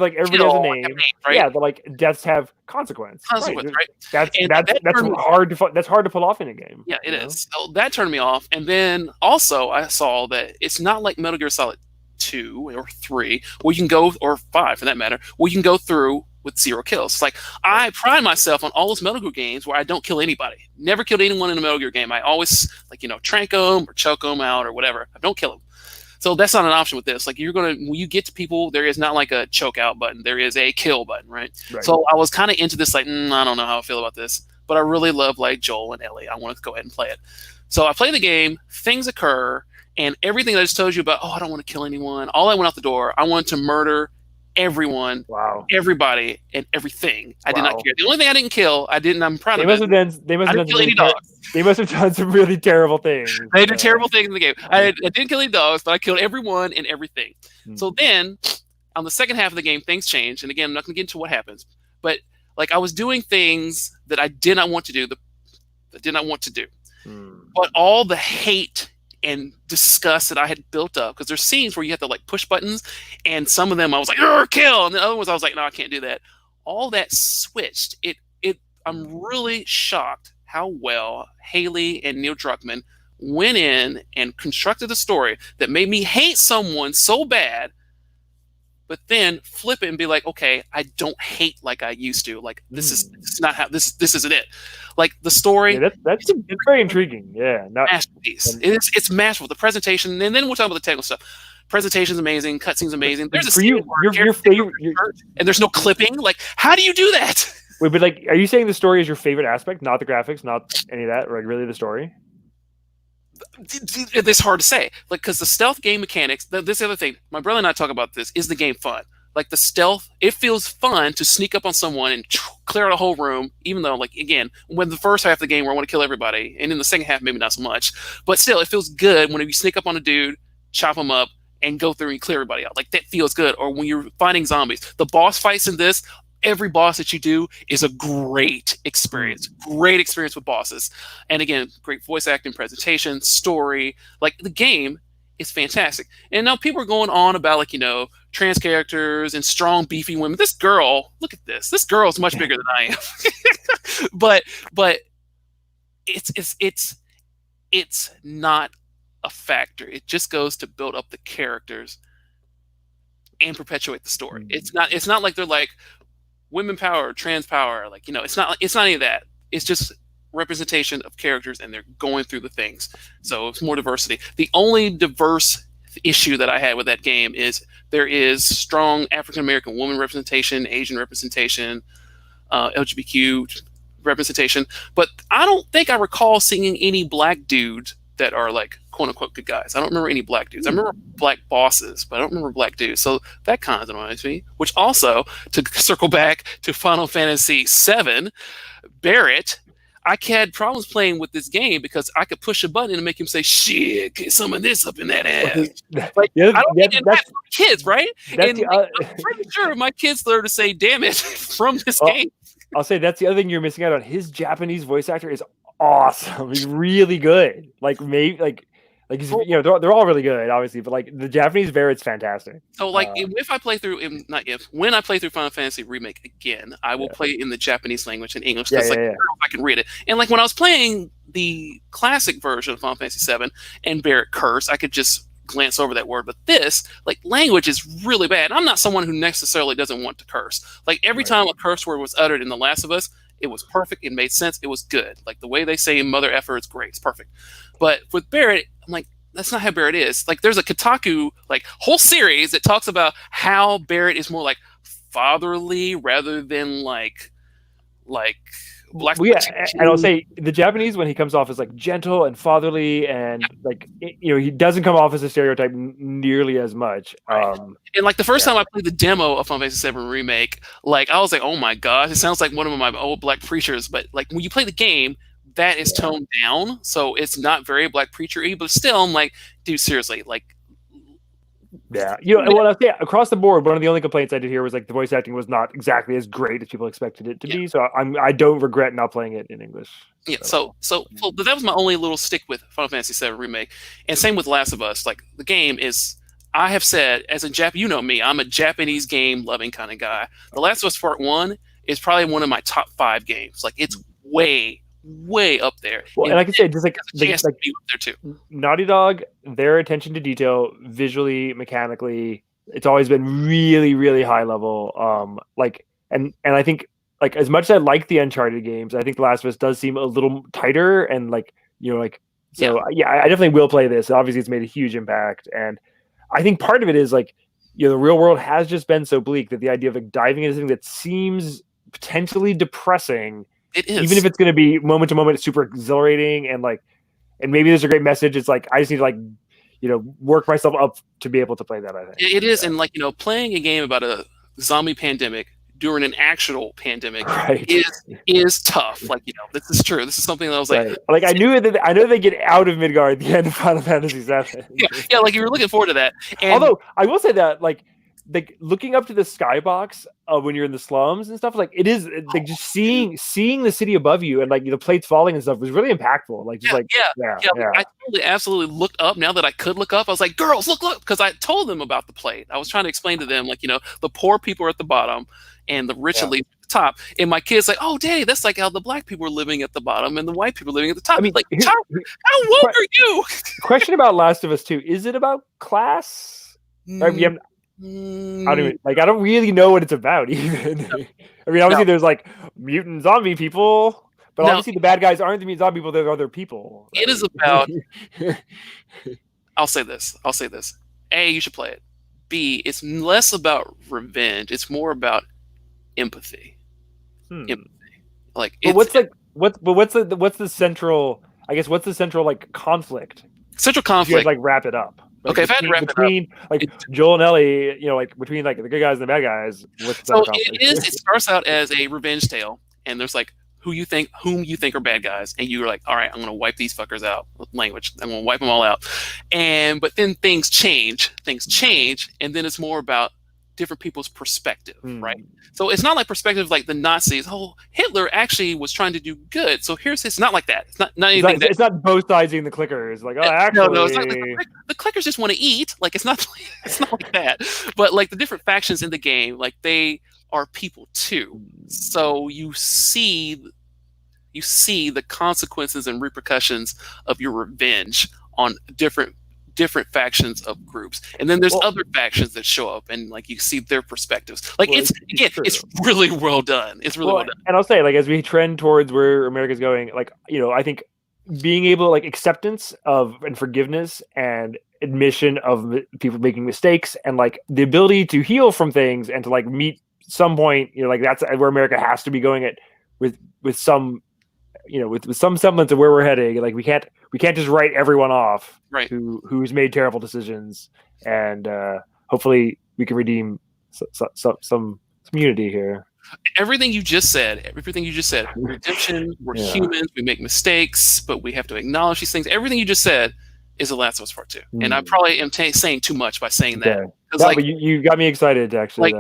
everybody has a name, right? Yeah, but deaths have consequence. Right? That's hard to pull off in a game. Yeah, it is. So that turned me off. And then also I saw that it's not like Metal Gear Solid 2 or 3, where you can go, or 5 for that matter, where you can go through with 0 kills. It's I pride myself on all those Metal Gear games where I don't kill anybody. Never killed anyone in a Metal Gear game. I always trank them or choke them out or whatever. I don't kill them. So that's not an option with this. When you get to people, there is not a choke out button. There is a kill button, right? So I was kind of into this, I don't know how I feel about this, but I really love Joel and Ellie. I wanted to go ahead and play it. So I play the game, things occur, and everything that I just told you about, I don't want to kill anyone. All I went out the door, I wanted to murder everyone, everybody, and everything. I did not care. The only thing I didn't kill, I'm proud of it. They must have done some really terrible things. They did terrible things in the game. I didn't kill any dogs, but I killed everyone and everything. So then, on the second half of the game, things change. And again, I'm not going to get into what happens. But I was doing things that I did not want to do. But all the hate and disgust that I had built up, because there's scenes where you have to push buttons, and some of them I was like, kill, and the other ones I was like, no, I can't do that. All that switched. I'm really shocked how well Haley and Neil Druckmann went in and constructed a story that made me hate someone so bad, but then flip it and be like, okay, I don't hate like I used to. This is not how this isn't it. The story, that's very intriguing. Yeah, masterpiece. It's masterful. The presentation, and then we'll talk about the technical stuff. Presentation's amazing, cutscene's amazing. There's a scene your favorite, and there's no clipping. How do you do that? Wait, but are you saying the story is your favorite aspect, not the graphics, not any of that? Really, the story? It's hard to say, because the stealth game mechanics. This other thing, my brother and I talk about this. Is the game fun? The stealth, it feels fun to sneak up on someone and clear out a whole room. Even though, again, when the first half of the game where I want to kill everybody, and in the second half maybe not so much, but still, it feels good when you sneak up on a dude, chop him up, and go through and clear everybody out. That feels good. Or when you're fighting zombies, the boss fights in this. Every boss that you do is a great experience. Great experience with bosses. And again, great voice acting, presentation, story. The game is fantastic. And now people are going on about trans characters and strong, beefy women. This girl, look at this. This girl is much bigger than I am. but it's not a factor. It just goes to build up the characters and perpetuate the story. It's not like they're women power, trans power, it's not any of that. It's just representation of characters, and they're going through the things. So it's more diversity. The only diverse issue that I had with that game is there is strong African American woman representation, Asian representation, LGBTQ representation, but I don't think I recall seeing any black dudes that are like quote unquote good guys. I don't remember any black dudes. I remember black bosses, but I don't remember black dudes. So that kind of annoys me. Which also, to circle back to Final Fantasy VII, Barrett, I had problems playing with this game because I could push a button and make him say, "Shit, get some of this up in that ass." Like, I don't think that's kids, right? And I'm pretty sure my kids learn to say "damn it" from this game. I'll say that's the other thing you're missing out on. His Japanese voice actor is awesome. He's really good. Like maybe like he's, they're all really good, obviously, but like the Japanese Barrett's fantastic. So like if I play through, when I play through Final Fantasy Remake again, I will play in the Japanese language and English because I can read it. And like when I was playing the classic version of Final Fantasy VII and Barrett cursed, I could just glance over that word. But this like language is really bad. I'm not someone who necessarily doesn't want to curse. Like every time a curse word was uttered in The Last of Us, it was perfect. It made sense. It was good. Like the way they say mother effer is great. It's perfect. But with Barrett, I'm like, that's not how Barrett is. Like there's a Kotaku like whole series that talks about how Barrett is more like fatherly rather than like black. Well, yeah, and I'll say the Japanese when he comes off as like gentle and fatherly and like he doesn't come off as a stereotype nearly as much. Right. And like the first time I played the demo of Final Fantasy VII Remake, like I was like, oh my gosh, it sounds like one of my old black preachers. But like when you play the game, that is toned down, so it's not very black preacher-y, but still, I'm like, dude, seriously, like. Yeah, what I say across the board, one of the only complaints I did hear was like the voice acting was not exactly as great as people expected it to be. So I don't regret not playing it in English. Yeah, so but that was my only little stick with Final Fantasy VII Remake, and same with Last of Us. Like the game is, I have said as a me, I'm a Japanese game loving kind of guy. The Last of Us Part 1 is probably one of my top 5 games. Like it's way up there. Well, and I can say just like be up there too. Naughty Dog, their attention to detail, visually, mechanically, it's always been really, really high level. Like, and I think like as much as I like the Uncharted games, I think The Last of Us does seem a little tighter and like so. Yeah, I definitely will play this. Obviously, it's made a huge impact, and I think part of it is like the real world has just been so bleak that the idea of like diving into something that seems potentially depressing. It is. Even if it's going to be moment to moment, it's super exhilarating and maybe there's a great message. It's like I just need to work myself up to be able to play that. I think it is, and playing a game about a zombie pandemic during an actual pandemic is tough. Like this is true. This is something that I was like I know they get out of Midgard at the end of Final Fantasy VII. yeah, like you were looking forward to that. And although I will say that like looking up to the skybox when you're in the slums and stuff, like it is like just seeing the city above you and like the plates falling and stuff was really impactful. Like just I totally absolutely looked up. Now that I could look up, I was like, girls, look, because I told them about the plate. I was trying to explain to them the poor people are at the bottom and the rich at least at the top. And my kids like, oh, Daddy, that's like how the black people are living at the bottom and the white people are living at the top. I mean, like, how woke are you? Question about Last of Us 2: is it about class? I don't really know what it's about even. I mean, obviously there's like mutant zombie people, but obviously the bad guys aren't the mutant zombie people, they're other people. Right? It is about I'll say this. A, you should play it. B, it's less about revenge, it's more about empathy. Like what's the central like conflict? Central conflict. You guys, like wrap it up. Okay, if I had to wrap it up, like Joel and Ellie, between like the good guys and the bad guys. It starts out as a revenge tale, and there's like whom you think are bad guys, and you're like, all right, I'm gonna wipe these fuckers out. Language, I'm gonna wipe them all out. But then things change, and then it's more about different people's perspective, right? So it's not like perspective like the Nazis. Oh, Hitler actually was trying to do good. So it's not like that. It's not anything. It's not both siding the clickers. Like, actually, no. It's not, the clickers just want to eat. Like it's not like that. But like the different factions in the game, like they are people too. So you see the consequences and repercussions of your revenge on different factions of groups, and then there's other factions that show up, and like you see their perspectives. Like it's really well done. It's really well done. And I'll say, like, as we trend towards where America's going, like I think being able like acceptance of and forgiveness and admission of people making mistakes and like the ability to heal from things and to like meet some point, like that's where America has to be going at with some with some semblance of where we're heading. Like we can't we can't just write everyone off Right. who's made terrible decisions, and hopefully we can redeem some unity here. Everything you just said, redemption, we're humans, we make mistakes, but we have to acknowledge these things. Everything you just said is The Last of Us Part 2. And I probably am saying too much by saying that. No, like, but you got me excited to actually.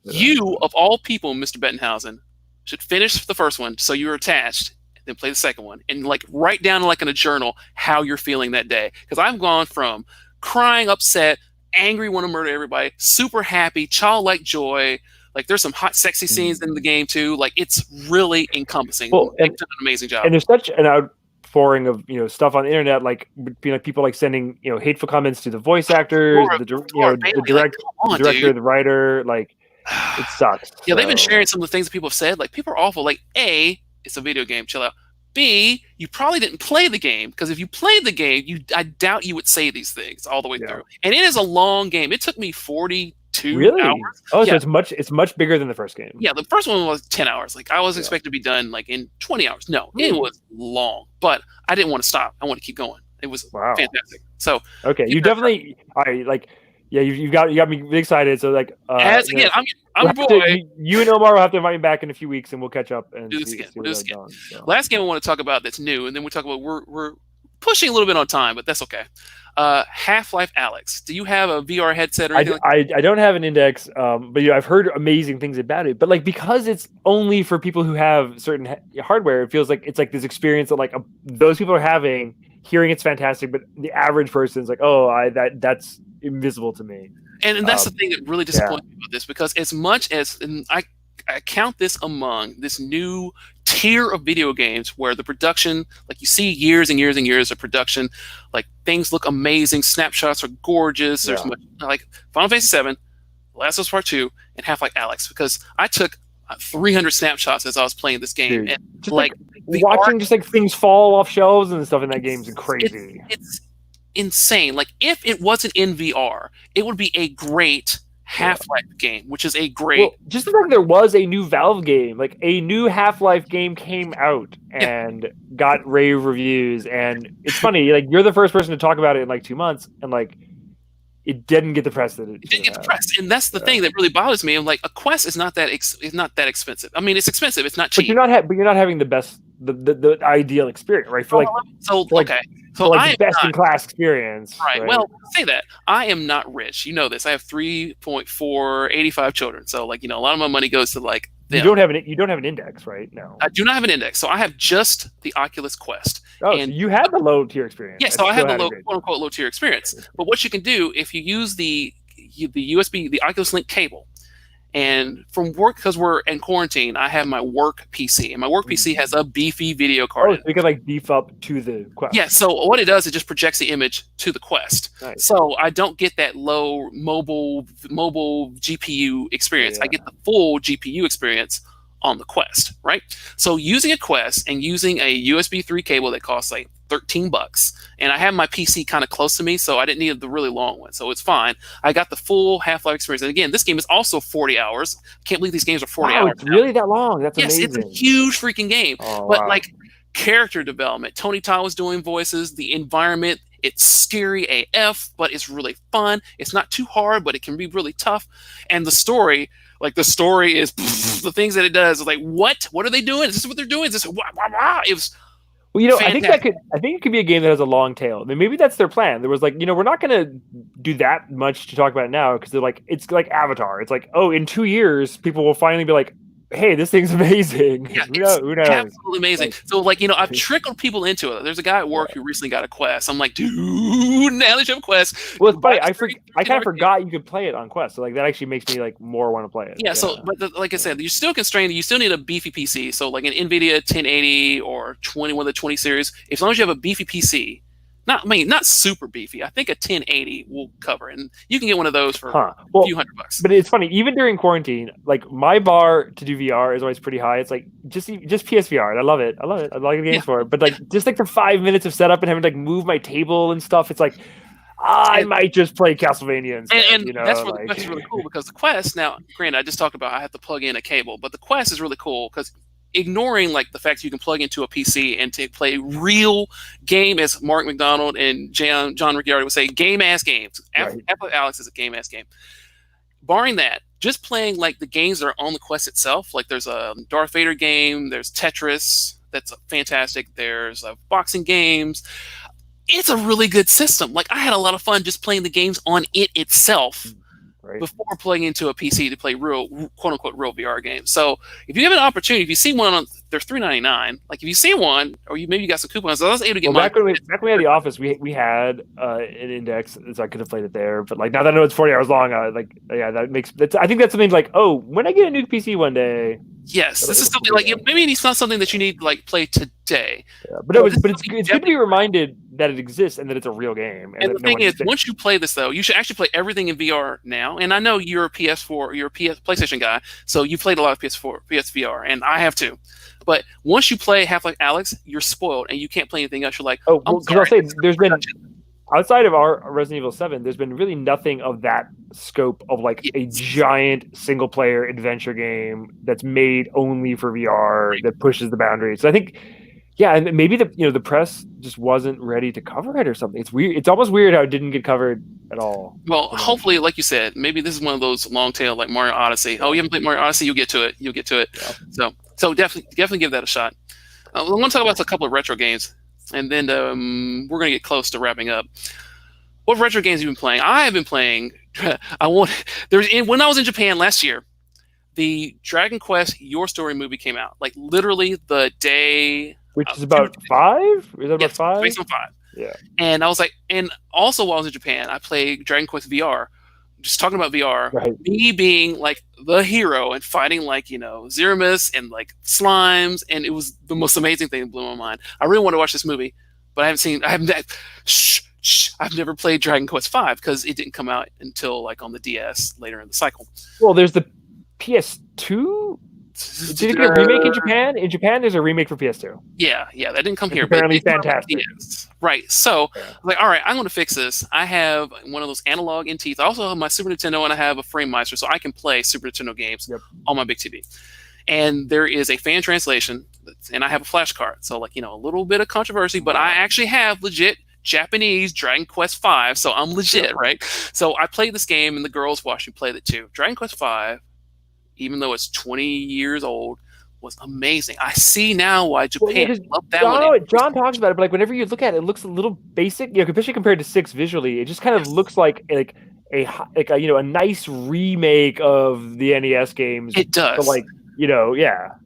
You, of all people, Mr. Bettenhausen, should finish the first one so you're attached, and then play the second one. And like write down like in a journal how you're feeling that day. Because I've gone from crying, upset, angry, want to murder everybody, super happy, childlike joy. Like there's some hot, sexy scenes in the game too. Like it's really encompassing. Well, they've done an amazing job. And there's such an outpouring of stuff on the internet, like being like people like sending hateful comments to the voice actors, the director, the writer. Like it sucks. Yeah, they've been sharing some of the things that people have said. Like people are awful. Like A, it's a video game. Chill out. B, you probably didn't play the game, because if you played the game, I doubt you would say these things all the way through. And it is a long game. It took me 42 hours. Oh, so it's much bigger than the first game. Yeah, the first one was 10 hours. Like I was expected to be done like in 20 hours. No, it was long, but I didn't want to stop. I want to keep going. It was fantastic. So okay, you definitely you got me really excited. So like I'm a boy. You and Omar will have to invite me back in a few weeks, and we'll catch up and do this again. Last game I want to talk about that's new, and then we talk about we're pushing a little bit on time, but that's okay. Half-Life Alyx. Do you have a VR headset or anything? I don't have an Index, but I've heard amazing things about it. But like because it's only for people who have certain hardware, it feels like it's like this experience that like those people are having, hearing it's fantastic, but the average person's like, that's invisible to me. And that's the thing that really disappoints me about this, because as much as I count this among this new tier of video games where the production, like you see years and years and years of production, like things look amazing, snapshots are gorgeous. There's much, like Final Fantasy VII, Last of Us Part 2, and Half-Life Alyx, because I took 300 snapshots as I was playing this game. Dude, and just like watching just like things fall off shelves and stuff in that game is crazy. It's insane. Like if it wasn't in VR, it would be a great Half-Life game, which is a great. Just the fact there was a new Valve game, like a new Half-Life game came out and got rave reviews, and it's funny, like you're the first person to talk about it in like 2 months, and like it didn't get the press that it didn't get the press, and that's the thing that really bothers me. I'm like, a Quest is not that expensive. I mean, it's expensive. It's not cheap. But you're not having the best, the ideal experience, right? For So the best in class experience. Right. Well, say that. I am not rich. You know this. I have 3.485 children. So like, a lot of my money goes to like them. You don't have an Index, right? No. I do not have an Index. So I have just the Oculus Quest. Oh, and so you had the low tier experience. Yeah, so I had the quote unquote low tier experience. But what you can do if you use the USB, the Oculus Link cable, and from work, because we're in quarantine, I have my work PC, and my work PC has a beefy video card. Oh, so you can like beef up to the Quest. Yeah, so what it does, it just projects the image to the Quest. Nice. So I don't get that low mobile GPU experience. I get the full GPU experience on the Quest, right? So using a Quest and using a USB 3 cable that costs like $13, and I have my PC kind of close to me, so I didn't need the really long one, so it's fine. I got the full Half-Life experience, and again, this game is also 40 hours. Can't believe these games are 40 hours. It's really that long? That's amazing. Yes, it's a huge freaking game. But like character development, Tony Todd was doing voices, the environment, it's scary AF, but it's really fun. It's not too hard, but it can be really tough. And the story is the things that it does is like, what are they doing? Is this what they're doing? Is this it was fantastic. I think it could be a game that has a long tail. I mean, maybe that's their plan. There was like, we're not going to do that much to talk about it now, because they're like, it's like Avatar. It's like, in 2 years, people will finally be like, hey, this thing's amazing. Yeah, who knows? Absolutely amazing. So like, I've trickled people into it. There's a guy at work who recently got a Quest. I'm like, dude, now that you have a Quest. Well, it's funny. I kind of forgot you could play it on Quest. So like that actually makes me like more want to play it. Yeah. So, but like I said, you're still constrained. You still need a beefy PC. So like an NVIDIA 1080 or 21 of the 20 series. As long as you have a beefy PC. Not super beefy. I think a 1080 will cover, and you can get one of those for a few $100. But it's funny, even during quarantine, like my bar to do VR is always pretty high. It's like just PSVR, and I love it. I like the games for it. But like just like the 5 minutes of setup and having to like move my table and stuff, it's like I might just play Castlevania instead, and that's where the Quest is really cool, because the Quest, now granted, I just talked about I have to plug in a cable, but the Quest is really cool because ignoring like the fact that you can plug into a PC and to play real game, as Mark McDonald and John Ricciardi would say, game ass games. Right. Alex is a game ass game. Barring that, just playing like the games that are on the Quest itself, like there's a Darth Vader game, there's Tetris, that's fantastic. There's boxing games. It's a really good system. Like I had a lot of fun just playing the games on it itself. Right. Before plugging into a PC to play real, quote unquote, real VR games. So if you have an opportunity, if you see one they're $3.99. Like if you see one, or maybe you got some coupons. I was able to get back when we had the office, we had an index, so I could have played it there. But like now that I know it's 40 hours long, that makes. I think that's something like, oh, when I get a new PC one day. Yes, this is something like maybe it's not something that you need to like play today. Yeah, but it's good to be reminded that it exists and that it's a real game. And the thing is, once you play this, though, you should actually play everything in VR now. And I know you're a PS4, you're a PlayStation guy, so you played a lot of PSVR, and I have too. But once you play Half-Life Alyx, you're spoiled, and you can't play anything else. You're like, oh, because I'll say there's been. Outside of our Resident Evil 7, there's been really nothing of that scope of like a giant single-player adventure game that's made only for VR that pushes the boundaries. So I think, yeah, and maybe the press just wasn't ready to cover it or something. It's weird. It's almost weird how it didn't get covered at all. Well, hopefully, like you said, maybe this is one of those long tail like Mario Odyssey. Oh, you haven't played Mario Odyssey? You'll get to it. Yeah. So definitely give that a shot. I want to talk about a couple of retro games. And then we're going to get close to wrapping up. What retro games have you been playing? I have been playing. When I was in Japan last year, the Dragon Quest Your Story movie came out. Like literally the day. Which is about 5? Is that about 5? Based on 5. Yeah. And I was like, and also while I was in Japan, I played Dragon Quest VR. Just talking about VR, right. Me being like the hero and fighting like, Zeramis and like slimes, and it was the most amazing thing that blew my mind. I really want to watch this movie, but I've never played Dragon Quest V because it didn't come out until like on the DS later in the cycle. Well, there's the PS2. Did it get a remake in Japan? In Japan, there's a remake for PS2. Yeah, that didn't come here. Apparently fantastic. Right. So, like, all right, I'm going to fix this. I have one of those analog NTs. I also have my Super Nintendo, and I have a FrameMeister, so I can play Super Nintendo games on my big TV. And there is a fan translation, and I have a flash card. So, like, a little bit of controversy, but I actually have legit Japanese Dragon Quest V, so I'm legit, right? So I played this game, and the girls watched me play it too. Dragon Quest V, even though it's 20 years old, was amazing. I see now why Japan loved that one. John talks about it, but like whenever you look at it, it looks a little basic. Especially compared to 6 visually, it just kind of looks like a nice remake of the NES games. It does. But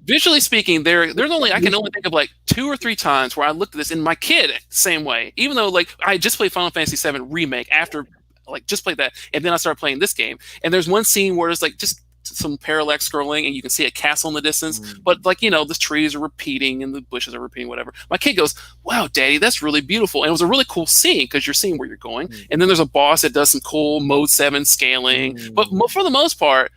Visually speaking, there's only I can only think of like 2 or 3 times where I looked at this, and my kid same way. Even though like I just played Final Fantasy VII Remake after just played that, and then I started playing this game, and there's one scene where it's like just some parallax scrolling and you can see a castle in the distance, but the trees are repeating and the bushes are repeating, whatever. My kid goes, "Wow, Daddy, that's really beautiful." And it was a really cool scene because you're seeing where you're going. And then there's a boss that does some cool mode 7 scaling, but for the most part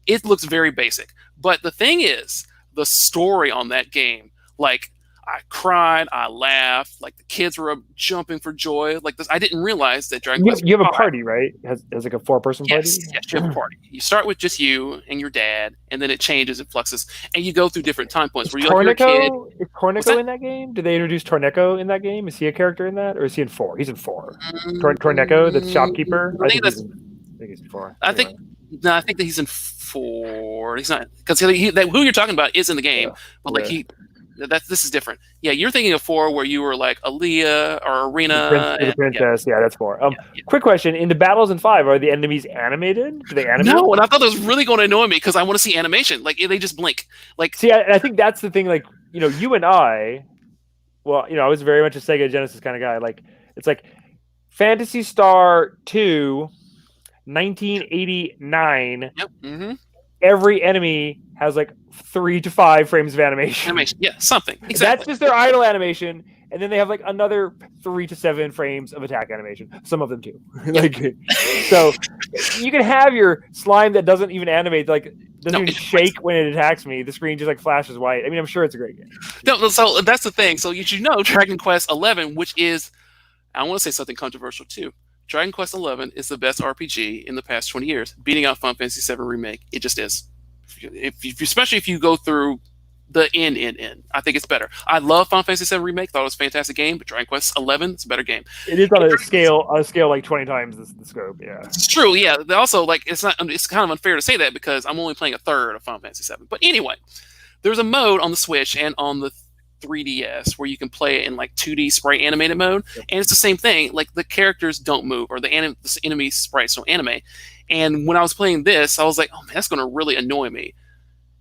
it looks very basic. But the thing is, the story on that game, like I cried, I laughed, like the kids were jumping for joy. Like this, I didn't realize that Dragon Quest. You have a party, right? Has like a 4-person party. Yes, you have a party. You start with just you and your dad, and then it changes, it fluxes, and you go through different time points. Where you're a kid. Is Torneko in that game? Did they introduce Torneko in that game? Is he a character in that, or is he in 4? He's in 4. Torneko, the shopkeeper. I think he's in 4. I think that he's in 4. He's not, because who you're talking about is in the game, but like this is different. Yeah, you're thinking of 4 where you were like Aaliyah or Arena. The princess. Yeah, that's 4. Quick question: in the battles in 5, are the enemies animated? Do they animate? No, and I thought that was really going to annoy me because I want to see animation. Like they just blink. Like, see, I think that's the thing. Like, you and I. Well, I was very much a Sega Genesis kind of guy. Like, it's like Phantasy Star 2, 1989. Yep. Mm-hmm. Every enemy has like 3 to 5 frames of animation. Yeah, something. Exactly. That's just their idle animation, and then they have like another 3 to 7 frames of attack animation. Some of them too. So you can have your slime that doesn't even animate, like doesn't even shake when it attacks me. The screen just like flashes white. I mean, I'm sure it's a great game. No, so that's the thing. So you should know Dragon Quest 11, which is, I want to say something controversial too. Dragon Quest 11 is the best RPG in the past 20 years, beating out Final Fantasy VII Remake. It just is. Especially if you go through The N. I think it's better. I love Final Fantasy VII Remake. Thought it was a fantastic game, but Dragon Quest 11 is a better game. It is on a scale like 20 times the scope. Yeah. It's true. Yeah. They also, like, it's not. It's kind of unfair to say that because I'm only playing a third of Final Fantasy VII. But anyway, there's a mode on the Switch and on the 3DS where you can play it in like 2D sprite animated mode, Yep. and it's the same thing. Like the characters don't move, or the enemy sprites don't animate. And when I was playing this, I was like, oh man, that's going to really annoy me.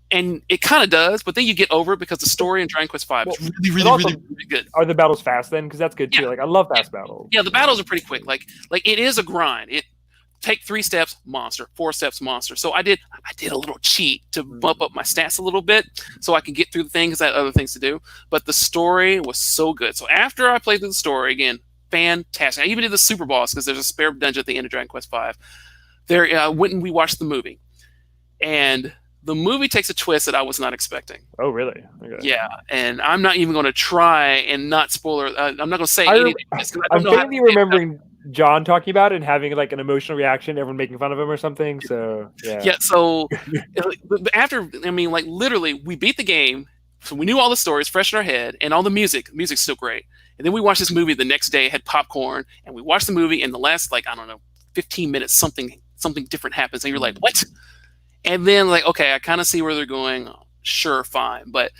And it kind of does, but then you get over it because the story in Dragon Quest V is really good. Are the battles fast then? Because that's good too. Yeah. Like I love fast battles. Yeah, the battles are pretty quick. Like it is a grind. It take 3 steps, monster, 4 steps, monster. So I did a little cheat to bump up my stats a little bit so I can get through the things. I had other things to do, but the story was so good. So after I played through the story again, fantastic. I even did the super boss because there's a spare dungeon at the end of Dragon Quest V. There, went and we watched the movie, and the movie takes a twist that I was not expecting. Oh, really? Okay. Yeah, and I'm not even going to try and not spoiler. I'm not going to say anything. I'm vaguely remembering John talking about it and having like an emotional reaction, everyone making fun of him or something. So yeah. Yeah. So after, I mean, like literally, we beat the game, so we knew all the stories fresh in our head, and all the music. The music's still great. And then we watched this movie the next day, had popcorn, and we watched the movie. And the last, like, I don't know, 15 minutes, something different happens, and you're like, what? And then, like, okay, I kind of see where they're going. Sure, fine, but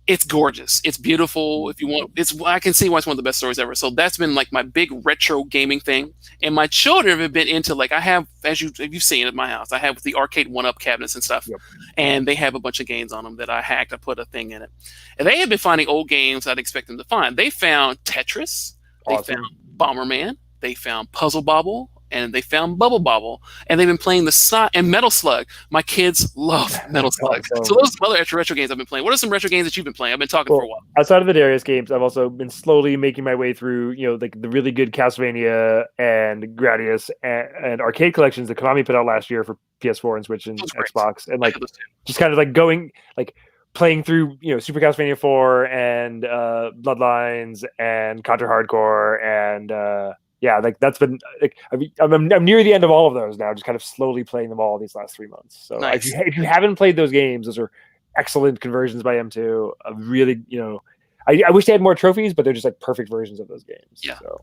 it's gorgeous. It's beautiful. If you want, I can see why it's one of the best stories ever. So that's been like my big retro gaming thing. And my children have been into, like, I have, as you've seen at my house, I have the arcade 1-up cabinets and stuff. Yep. And they have a bunch of games on them that I hacked. I put a thing in it, and they have been finding old games I'd expect them to find. They found Tetris. They found Bomberman. They found Puzzle Bobble. And they found Bubble Bobble, and they've been playing and Metal Slug. My kids love Metal Slug. So those are some other retro games I've been playing. What are some retro games that you've been playing? I've been talking for a while. Outside of the Darius games, I've also been slowly making my way through, like the really good Castlevania and Gradius and arcade collections that Konami put out last year for PS4 and Switch and Xbox, and like just kind of like going like playing through, Super Castlevania 4 and Bloodlines and Contra Hardcore and yeah, like that's been like I'm near the end of all of those now, just kind of slowly playing them all these last 3 months. So nice. if you haven't played those games, those are excellent conversions by M2. Really, I wish they had more trophies, but they're just like perfect versions of those games. Yeah, so,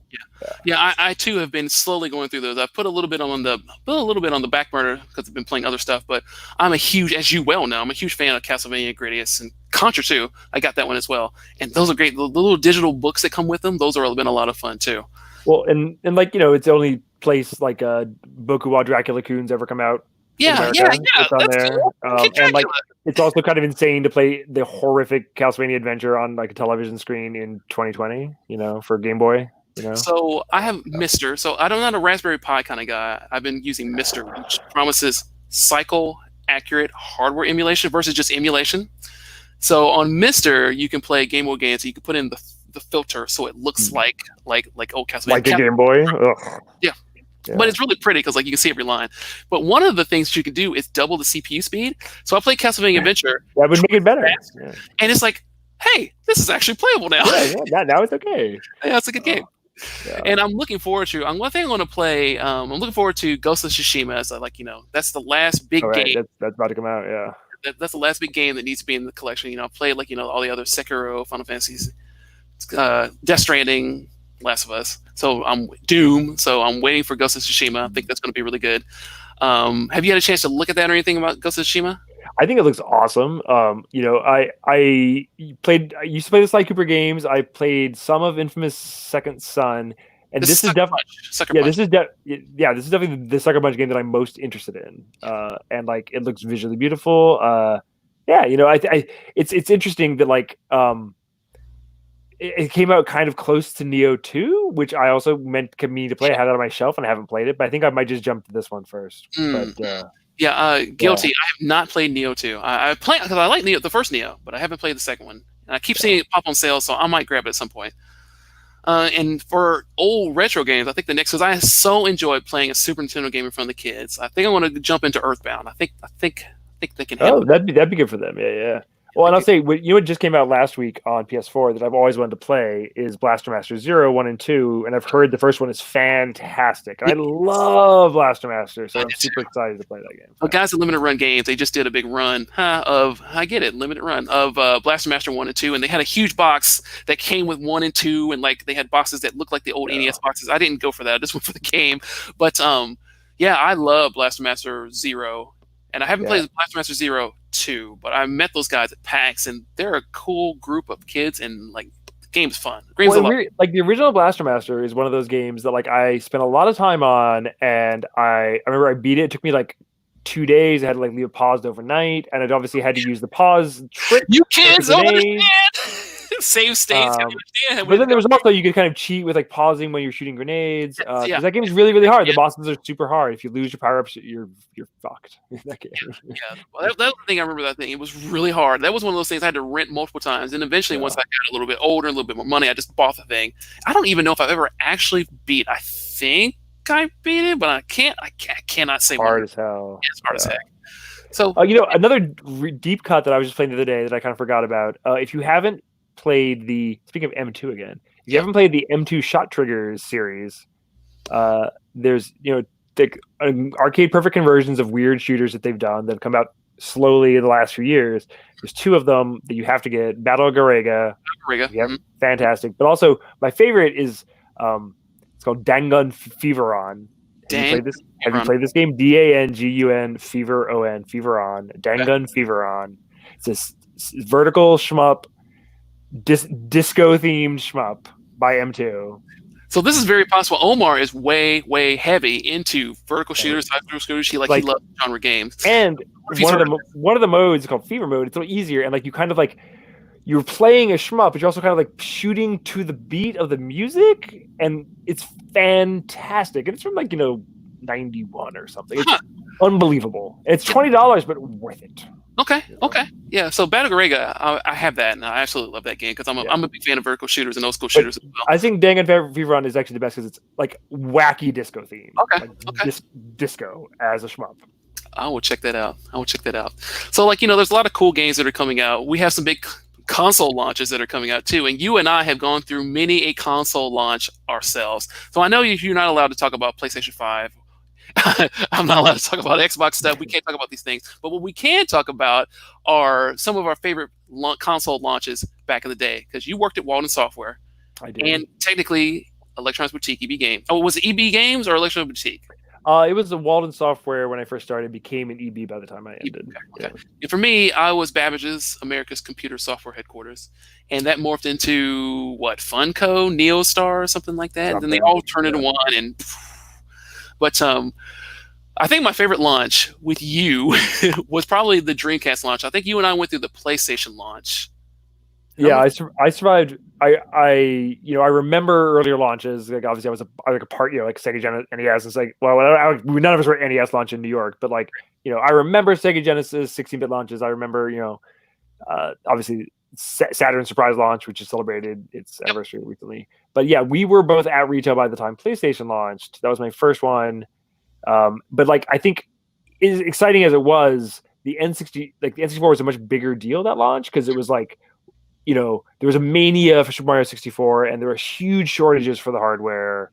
yeah. I too have been slowly going through those. I've put a little bit on the back burner because I've been playing other stuff. But I'm a huge, as you well know, I'm a huge fan of Castlevania, Gradius, and Contra too. I got that one as well, and those are great. The little digital books that come with them, those are been a lot of fun too. Well, and like it's the only place like Boku wa Dracula Coons ever come out. Yeah. It's on there. Cool. And like it's also kind of insane to play the horrific Castlevania adventure on like a television screen in 2020. For Game Boy. So I have Mister. So I'm not a Raspberry Pi kind of guy. I've been using Mister, which promises cycle accurate hardware emulation versus just emulation. So on Mister, you can play Game Boy games. So you can put in the filter so it looks like old Castlevania. Like a Game Boy? Ugh. Yeah. But it's really pretty because like you can see every line. But one of the things you can do is double the CPU speed. So I played Castlevania Adventure. That would make it better. Yeah. And it's like, hey, this is actually playable now. Yeah, now it's okay. Yeah, it's a good game. Yeah. And I'm looking forward to. One thing I'm going to play. I'm looking forward to Ghost of Tsushima. As that's the last big game that's about to come out. Yeah. That's the last big game that needs to be in the collection. I've played all the other Sekiro, Final Fantasies, Death Stranding, Last of Us. So I'm Doom. So I'm waiting for Ghost of Tsushima. I think that's going to be really good. Have you had a chance to look at that or anything about Ghost of Tsushima? I think it looks awesome. I used to play the Sly Cooper games. I played some of Infamous Second Son, and this is definitely this is definitely the Sucker Punch game that I'm most interested in. And like it looks visually beautiful. It's interesting that like it came out kind of close to Neo 2, which I also meant me to play. I had that on my shelf and I haven't played it, but I think I might just jump to this one first. But guilty. I have not played Neo 2. I played because I like the first Neo, but I haven't played the second one. And I keep seeing it pop on sale, so I might grab it at some point. And for old retro games, I think the next, because I so enjoyed playing a Super Nintendo game in front of the kids. I think I want to jump into Earthbound. I think they can handle that'd be good for them. Yeah. Well, and I'll say, what just came out last week on PS4 that I've always wanted to play is Blaster Master Zero, 1 and 2, and I've heard the first one is fantastic. And I love Blaster Master, so I'm super excited to play that game. Well, guys at Limited Run Games, they just did a big run I get it, limited run of Blaster Master 1 and 2, and they had a huge box that came with 1 and 2, and like they had boxes that looked like the old NES boxes. I didn't go for that. I just went for the game. But yeah, I love Blaster Master Zero, and I haven't played Blaster Master Zero 2, but I met those guys at PAX, and they're a cool group of kids, and like the game's fun. Like the original Blaster Master is one of those games that like I spent a lot of time on, and I remember I beat it. It took me like 2 days. I had to like leave it paused overnight, and I obviously had to use the pause trick. You kids don't understand. Save states. But then there was also you could kind of cheat with like pausing when you're shooting grenades. Because that game is really, really hard. The bosses are super hard. If you lose your power ups, you're fucked. That game. Well, that was the thing. I remember that thing. It was really hard. That was one of those things I had to rent multiple times. And eventually, once I got a little bit older, a little bit more money, I just bought the thing. I don't even know if I've ever actually beat. I think I beat it, but I cannot say. Hard as hell. Yeah, it's hard as heck. So another deep cut that I was just playing the other day that I kind of forgot about. If you haven't played speaking of M2 again, if you haven't played the M2 Shot Triggers series, there's arcade perfect conversions of weird shooters that they've done that have come out slowly in the last few years. There's 2 of them that you have to get. Battle of Garega. Fantastic. But also my favorite is it's called Dangun Feveron. Have you played this game? DANGUN Feveron. Dangun Feveron. It's this vertical shmup, disco themed shmup by M2. So this is very possible. Omar is way, way heavy into vertical shooters, side-scroller shooters. He loves genre games. And one of the modes is called Fever Mode. It's a little easier, and like you kind of like you're playing a shmup, but you're also kind of like shooting to the beat of the music, and it's fantastic. And it's from like 91 or something. It's unbelievable. It's $20, but worth it. Okay. Yeah. So Battle Garega, I have that, and I absolutely love that game because I'm a big fan of vertical shooters and old school shooters as well. I think Dangan Feveron is actually the best because it's like wacky disco theme. Okay. Disco as a shmup. I will check that out. So there's a lot of cool games that are coming out. We have some big console launches that are coming out too, and you and I have gone through many a console launch ourselves. So I know you're not allowed to talk about PlayStation 5. I'm not allowed to talk about Xbox stuff. We can't talk about these things. But what we can talk about are some of our favorite console launches back in the day. Because you worked at Walden Software. I did. And technically, Electronics Boutique, EB Games. Oh, was it EB Games or Electronics Boutique? It was the Walden Software when I first started. It became an EB by the time I ended. Okay. And for me, I was Babbage's, America's Computer Software Headquarters. And that morphed into, Funko, Neostar, or something like that. And then they all turned into one. But I think my favorite launch with you was probably the Dreamcast launch. I think you and I went through the PlayStation launch. Yeah, I survived. I remember earlier launches. Like obviously, I was a part, like Sega Genesis, NES. It's like, well, none of us were at NES launch in New York, but like, I remember Sega Genesis 16-bit launches. I remember, obviously Saturn Surprise launch, which has celebrated its anniversary recently. But yeah, we were both at retail by the time PlayStation launched. That was my first one. But like, I think as exciting as it was, the N64 was a much bigger deal that launch because it was like, there was a mania for Super Mario 64, and there were huge shortages for the hardware.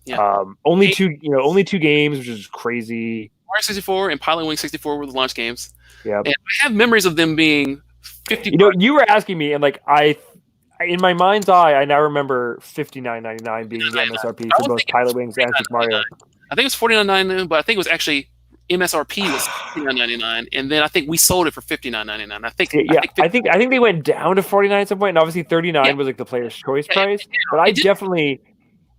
Yeah. Only two games, which is crazy. Mario 64 and Pilot Wing 64 were the launch games. Yeah, and I have memories of them being 50. You were asking me, and like in my mind's eye, I now remember $59.99 being the MSRP for both Pilot Wings and Super Mario. I think it was $49.99, but I think it was actually MSRP was $59.99, and then I think we sold it for $59.99. I think they went down to $49 at some point, and obviously $39 was like the player's choice price. But I definitely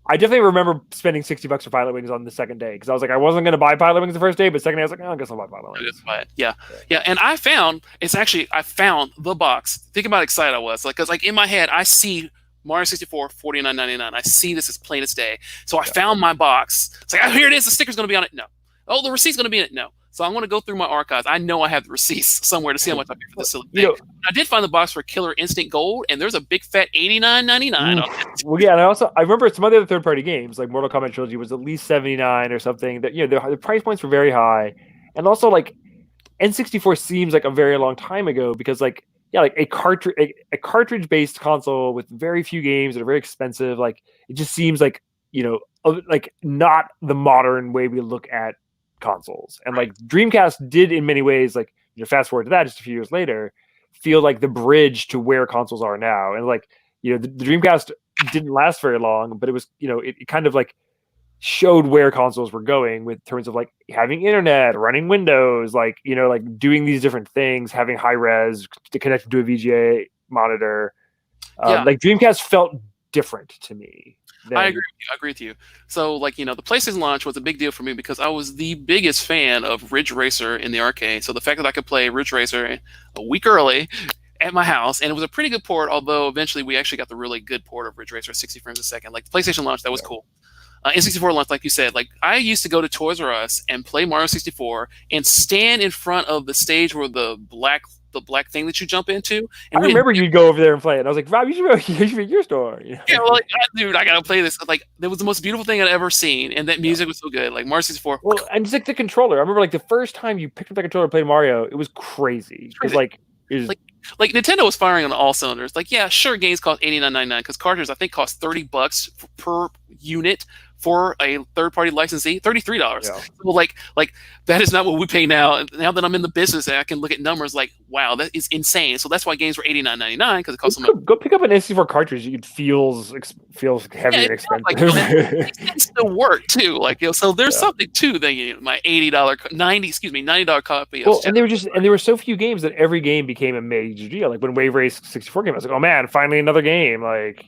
remember spending $60 for Pilot Wings on the second day because I was like, I wasn't going to buy Pilot Wings the first day, but second day I was like, I guess I'll buy Pilot Wings. Yeah. And I found the box. Think about how excited I was, because in my head I see Mario 64 $49.99. I see this as plain as day. So I found my box. It's like, here it is. The sticker's going to be on it. No. Oh, the receipt's going to be in it. No. So I'm going to go through my archives. I know I have the receipts somewhere to see how much I paid for this silly thing. I did find the box for Killer Instinct Gold, and there's a big fat $89.99 on it. Well, yeah, and I remember some other third-party games, like Mortal Kombat Trilogy was at least $79 or something. That the price points were very high, and also like N64 seems like a very long time ago because like yeah, like a cartridge based console with very few games that are very expensive. Like it just seems like like not the modern way we look at consoles. And Right. like Dreamcast did in many ways, like fast forward to that just a few years later, feel like the bridge to where consoles are now. And like the Dreamcast didn't last very long, but it was it kind of like showed where consoles were going with terms of like having internet, running Windows, like like doing these different things, having high res to connect to a VGA monitor. Yeah, Like Dreamcast felt different to me I agree than with you. I agree with you. So, like, the PlayStation launch was a big deal for me because I was the biggest fan of Ridge Racer in the arcade. So the fact that I could play Ridge Racer a week early at my house, and it was a pretty good port, although eventually we actually got the really good port of Ridge Racer at 60 frames a second. Like the PlayStation launch, that was cool. N64 launch, like you said, like I used to go to Toys R Us and play Mario 64 and stand in front of the stage where the black thing that you jump into, I and we remember you'd go over there and play it. I was like, Rob, you should be at your store. yeah, well, like, dude, I gotta play this. Like, that was the most beautiful thing I'd ever seen, and that Yeah. music was so good. Like Mario 64, Well, and just like the controller. I remember like the first time you picked up the controller to play Mario, it was crazy it's because crazy. like it was Like, like Nintendo was firing on all cylinders. Like, yeah, sure, games cost $89.99 because cartridges I think cost $30 per unit for a third-party licensee, $33. yeah. So like that is not what we pay now. And now that I'm in the business, I can look at numbers like, wow, that is insane. So that's why games were $89.99 because it costs so much. Go pick up an N64 cartridge. It feels Yeah, heavy it and feels like expensive. these things still work too. Like, so there's Yeah. something to the my $90 copy of Well, and there were so few games that every game became a major deal. Like when Wave Race 64 came out, I was like, oh man, finally another game. Like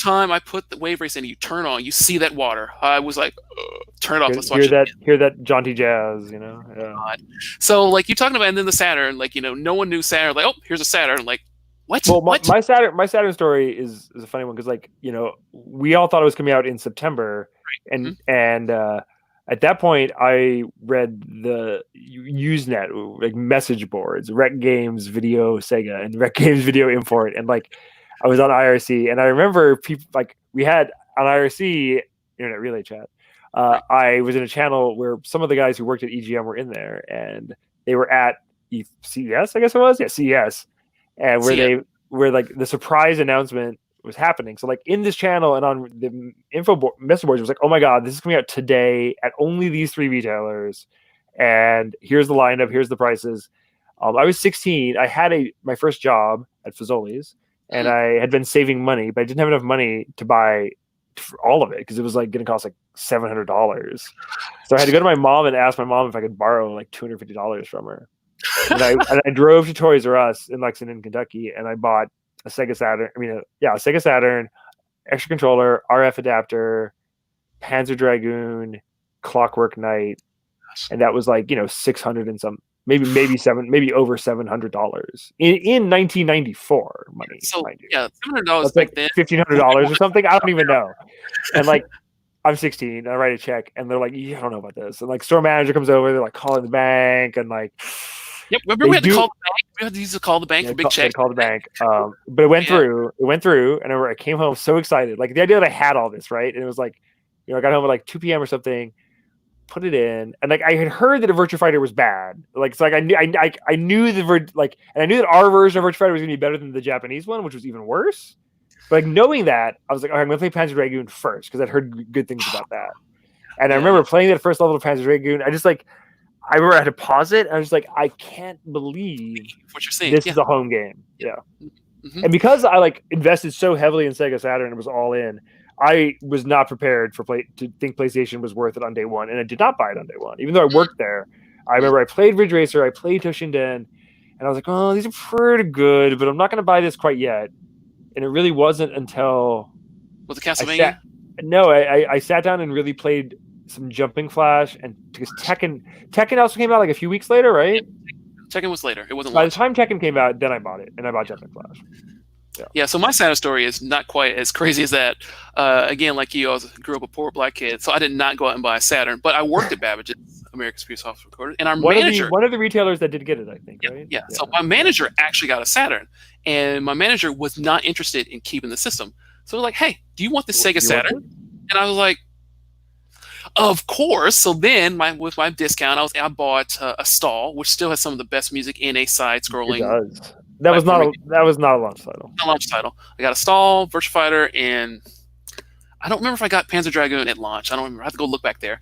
time I put the wave race in, you turn on, you see that water. I was like, turn it off. Let's watch hear that jaunty jazz. Yeah. it. So like you talking about, and then the Saturn, like no one knew Saturn. Like, oh, here's a Saturn. Like, what? Well, What? My Saturn story is a funny one because like we all thought it was coming out in September, and Mm-hmm. at that point I read the Usenet like message boards, Rec Games Video Sega and Rec Games Video Import, and like I was on IRC, and I remember people like we had on IRC Internet Relay Chat. Right. I was in a channel where some of the guys who worked at EGM were in there, and they were at CES, I guess it was, yeah, CES, and So yeah, where like the surprise announcement was happening. So like in this channel and on the message boards, it was like, oh my god, this is coming out today at only these 3 retailers, and here's the lineup, here's the prices. I was 16. I had my first job at Fazoli's, and I had been saving money, but I didn't have enough money to buy all of it because it was like going to cost like $700. So I had to go to my mom and ask my mom if I could borrow like $250 from her. And I drove to Toys R Us in Lexington, Kentucky, and I bought a Sega Saturn. A Sega Saturn, extra controller, RF adapter, Panzer Dragoon, Clockwork Knight, and that was like 600 and some, maybe over $700 in 1994 money. so Mind you. yeah, $700 That's back like then. $1,500 or something. I don't even know. And like I'm 16, and I write a check, and they're like, "Yeah, I don't know about this." And like store manager comes over, they're like calling the bank, and like Yep. Remember we had to call the bank. We had to use to call the bank for big checks. call the bank. But it went through. It went through, and I came home so excited. Like the idea that I had all this, right? And it was like, I got home at like 2 p.m. or something, put it in, and like I had heard that a Virtua Fighter was bad. Like it's like I knew and I knew that our version of Virtua Fighter was gonna be better than the Japanese one, which was even worse. But like knowing that, I was like, all right, I'm gonna play Panzer Dragoon first because I'd heard good things about that. And I remember playing that first level of Panzer Dragoon. I remember I had to pause it. And I was like, I can't believe what you're saying. this is a home game. Yeah. Mm-hmm. And because I like invested so heavily in Sega Saturn and was all in, I was not prepared to think PlayStation was worth it on day one, and I did not buy it on day one, even though I worked there. I remember I played Ridge Racer, I played Toshinden, and I was like, oh, these are pretty good, but I'm not going to buy this quite yet. And it really wasn't until Was it Castlevania? I sat down and really played some Jumping Flash, and because Tekken also came out like a few weeks later, right? Tekken was later. It wasn't. By the time Tekken came out, then I bought it, and I bought Jumping Flash. Yeah, so my Santa story is not quite as crazy as that. Again, like you, I grew up a poor black kid, so I did not go out and buy a Saturn, but I worked at Babbage's, America's Peace Office Recorder, and our manager... One of the retailers that did get it, I think, right? Yeah, so my manager actually got a Saturn, and my manager was not interested in keeping the system. So we're like, hey, do you want the Sega Saturn? And I was like, of course. So then, with my discount, I bought a Stall, which still has some of the best music in a side-scrolling... It does. platform game. That was not a launch title. Not a launch title. I got a Stall, Virtua Fighter, and I don't remember if I got Panzer Dragoon at launch. I don't remember. I have to go look back there.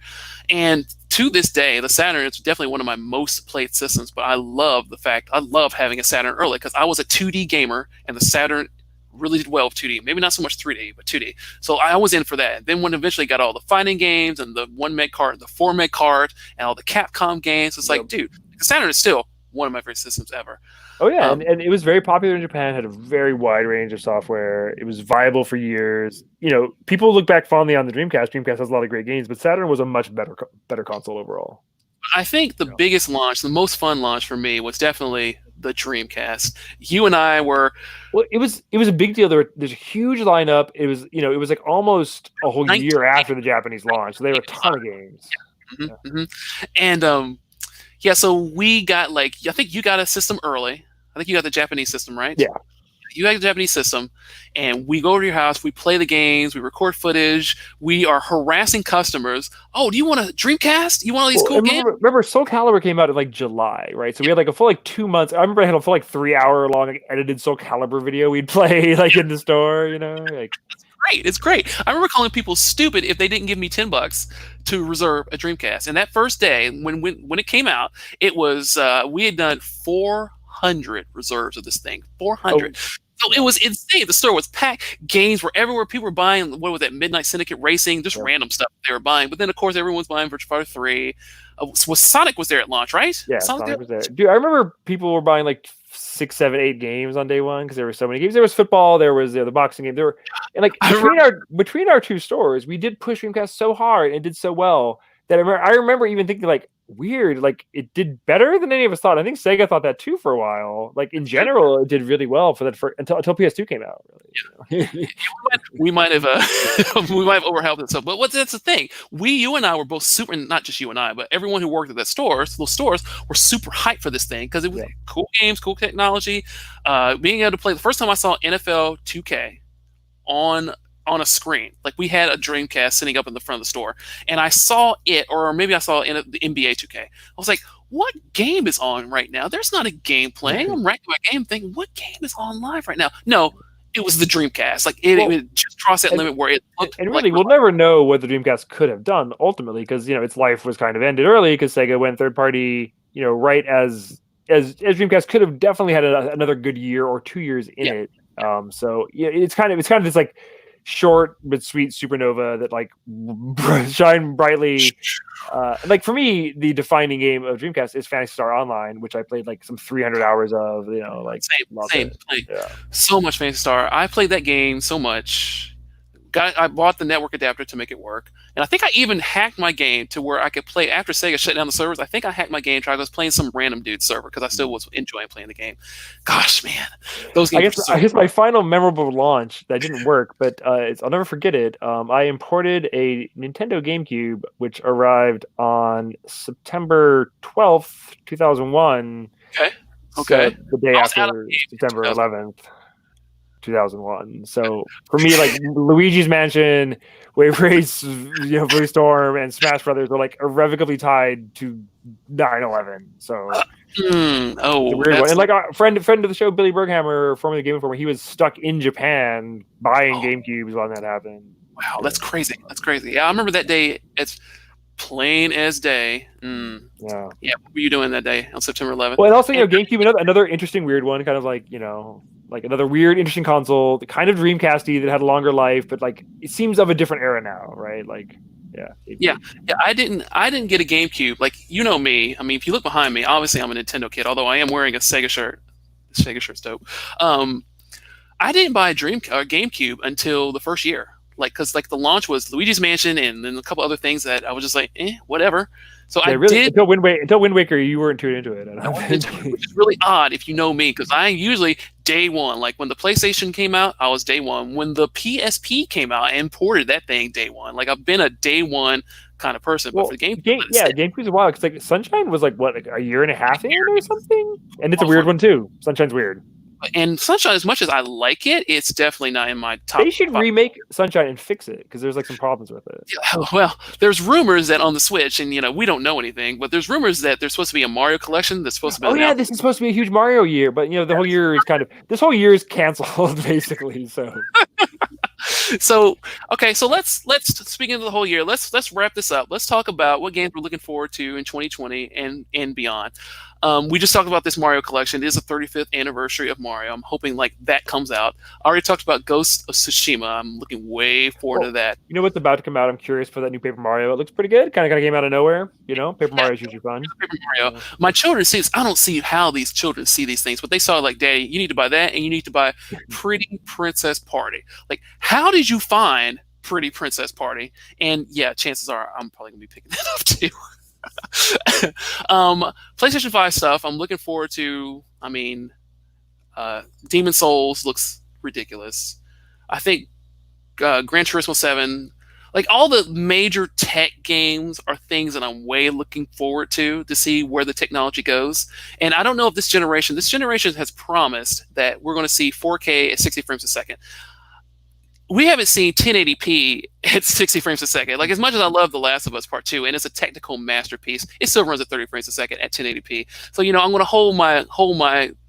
And to this day, the Saturn is definitely one of my most played systems. But I love having a Saturn early because I was a 2D gamer, and the Saturn really did well with 2D. Maybe not so much 3D, but 2D. So I was in for that. Then when eventually got all the fighting games and the 1 meg cart, the 4 meg cart, and all the Capcom games, it's like, dude, the Saturn is still one of my favorite systems ever. Oh yeah, and it was very popular in Japan. Had a very wide range of software. It was viable for years. People look back fondly on the Dreamcast. Dreamcast has a lot of great games, but Saturn was a much better console overall. I think the biggest launch, the most fun launch for me, was definitely the Dreamcast. You and I were. Well, it was a big deal. There's a huge lineup. It was like almost a whole year after the Japanese launch. So there were a ton of games. Yeah. Mm-hmm, mm-hmm. And so we got I think you got a system early. I think you got the Japanese system, right? Yeah. You got the Japanese system, and we go to your house, we play the games, we record footage, we are harassing customers. Oh, do you want a Dreamcast? You want all these cool games? Remember, Soul Calibur came out in July, right? So we had a full 2 months. I remember I had a full 3-hour long edited Soul Calibur video we'd play in the store, It's great. I remember calling people stupid if they didn't give me $10 to reserve a Dreamcast. And that first day, when it came out, it was we had done 400 reserves of this thing. 400. Oh. So it was insane. The store was packed. Games were everywhere. People were buying, what was that, Midnight Syndicate Racing, just random stuff they were buying. But then, of course, everyone's buying Virtua Fighter 3. Sonic was there at launch, right? Yeah, Sonic was there. Dude, I remember people were buying 6, 7, 8 games on day one because there were so many games. There was football, there was the boxing game. There were, and between our two stores, we did push Dreamcast so hard and did so well that I remember even thinking weird, it did better than any of us thought. I think Sega thought that too for a while. In general, it did really well for that until PS2 came out. Really. Yeah. we might have overhelped it. So, but that's the thing. You and I were both super, not just you and I, but everyone who worked at those stores were super hyped for this thing because it was cool games, cool technology. Being able to play. The first time I saw NFL 2K on a screen, we had a Dreamcast sitting up in the front of the store, and I saw it, or maybe I saw it in the NBA 2K. I was like, what game is on right now? There's not a game playing. I'm racking my game thinking, what game is on live right now? No, it was the Dreamcast. It just crossed that limit where it looked. And really, we'll never know what the Dreamcast could have done ultimately, because its life was kind of ended early because Sega went third party. Right as Dreamcast could have definitely had another good year or 2 years in it. So it's kind of this short but sweet supernova that shine brightly. For me, the defining game of Dreamcast is Phantasy Star Online, which I played some 300 hours of. Same. So much Phantasy Star. I played that game so much. I bought the network adapter to make it work, and I think I even hacked my game to where I could play after Sega shut down the servers. I think I hacked my game. I was playing some random dude's server because I still was enjoying playing the game. Gosh, man, those games. I guess my final memorable launch that didn't work, but I'll never forget it. I imported a Nintendo GameCube, which arrived on September 12th, 2001. Okay. So the day after September 11th. 2001. So for me, Luigi's Mansion, Wave Race, Blue Storm, and Smash Brothers were irrevocably tied to 9/11. So weird one. And a friend of the show, Billy Berghammer, formerly Game Informer, he was stuck in Japan buying GameCubes when that happened. Wow, that's crazy. Yeah, I remember that day. It's plain as day. Yeah. What were you doing that day on September 11th? Well, and also, GameCube, another interesting weird one, kind of another weird, interesting console, the kind of Dreamcasty that had a longer life, but it seems of a different era now, right? Yeah. I didn't get a GameCube. Me. I mean, if you look behind me, obviously I'm a Nintendo kid, although I am wearing a Sega shirt. The Sega shirt's dope. I didn't buy a GameCube until the first year. Because the launch was Luigi's Mansion and then a couple other things that I was just whatever. So I did until Wind Waker, you weren't too into it. Which is really odd if you know me, because I usually day one. When the PlayStation came out, I was day one. When the PSP came out, I imported that thing day one. I've been a day one kind of person. But for the GameCube's a while because Sunshine was a year and a half in or something, and it's a weird one too. Sunshine's weird. And Sunshine, as much as I like it, it's definitely not in my top They should 5. remake Sunshine and fix it because there's like some problems with it. Yeah, well, there's rumors that on the Switch, and we don't know anything, but there's rumors that there's supposed to be a Mario collection that's supposed to be Oh yeah, announced. this is supposed to be a huge Mario year, but the whole year is this whole year is canceled basically. So So okay, so let's speaking of the whole year, let's wrap this up. Let's talk about what games we're looking forward to in 2020 and beyond. We just talked about this Mario collection. It is the 35th anniversary of Mario. I'm hoping like that comes out. I already talked about Ghost of Tsushima. I'm looking way forward to that. you know what's about to come out? I'm curious for that new Paper Mario. It looks pretty good. Kind of came out of nowhere. Paper Mario is usually fun. Paper Mario. My children see this. I don't see how these children see these things, but they saw like, Daddy, you need to buy that, and you need to buy Pretty Princess Party. Like, how did you find Pretty Princess Party? And yeah, chances are I'm probably gonna be picking that up too. PlayStation 5 stuff. I'm looking forward to. I mean, Demon Souls looks ridiculous. I think Gran Turismo 7. Like all the major tech games are things that I'm way looking forward to see where the technology goes. And I don't know if this generation has promised that we're going to see 4K at 60 frames a second. We haven't seen 1080p at 60 frames a second. Like as much as I love The Last of Us Part 2, and it's a technical masterpiece, it still runs at 30 frames a second at 1080p. So I'm going to hold my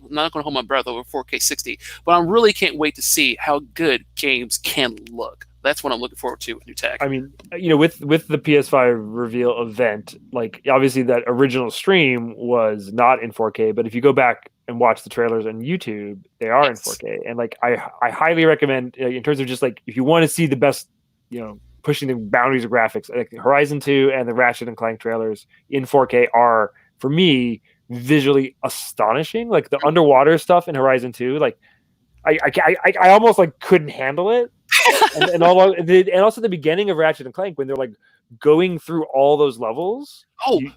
not going to hold my breath over 4K 60, but I really can't wait to see how good games can look. That's what I'm looking forward to with new tech. I mean, with the PS5 reveal event, like obviously that original stream was not in 4K, but if you go back and watch the trailers on YouTube, they are in 4K. And like I highly recommend in terms of just like if you want to see the best, pushing the boundaries of graphics, like Horizon 2 and the Ratchet and Clank trailers in 4K are for me visually astonishing. Like the underwater stuff in Horizon 2, like I almost like couldn't handle it. and also the beginning of Ratchet and Clank when they're like going through all those levels.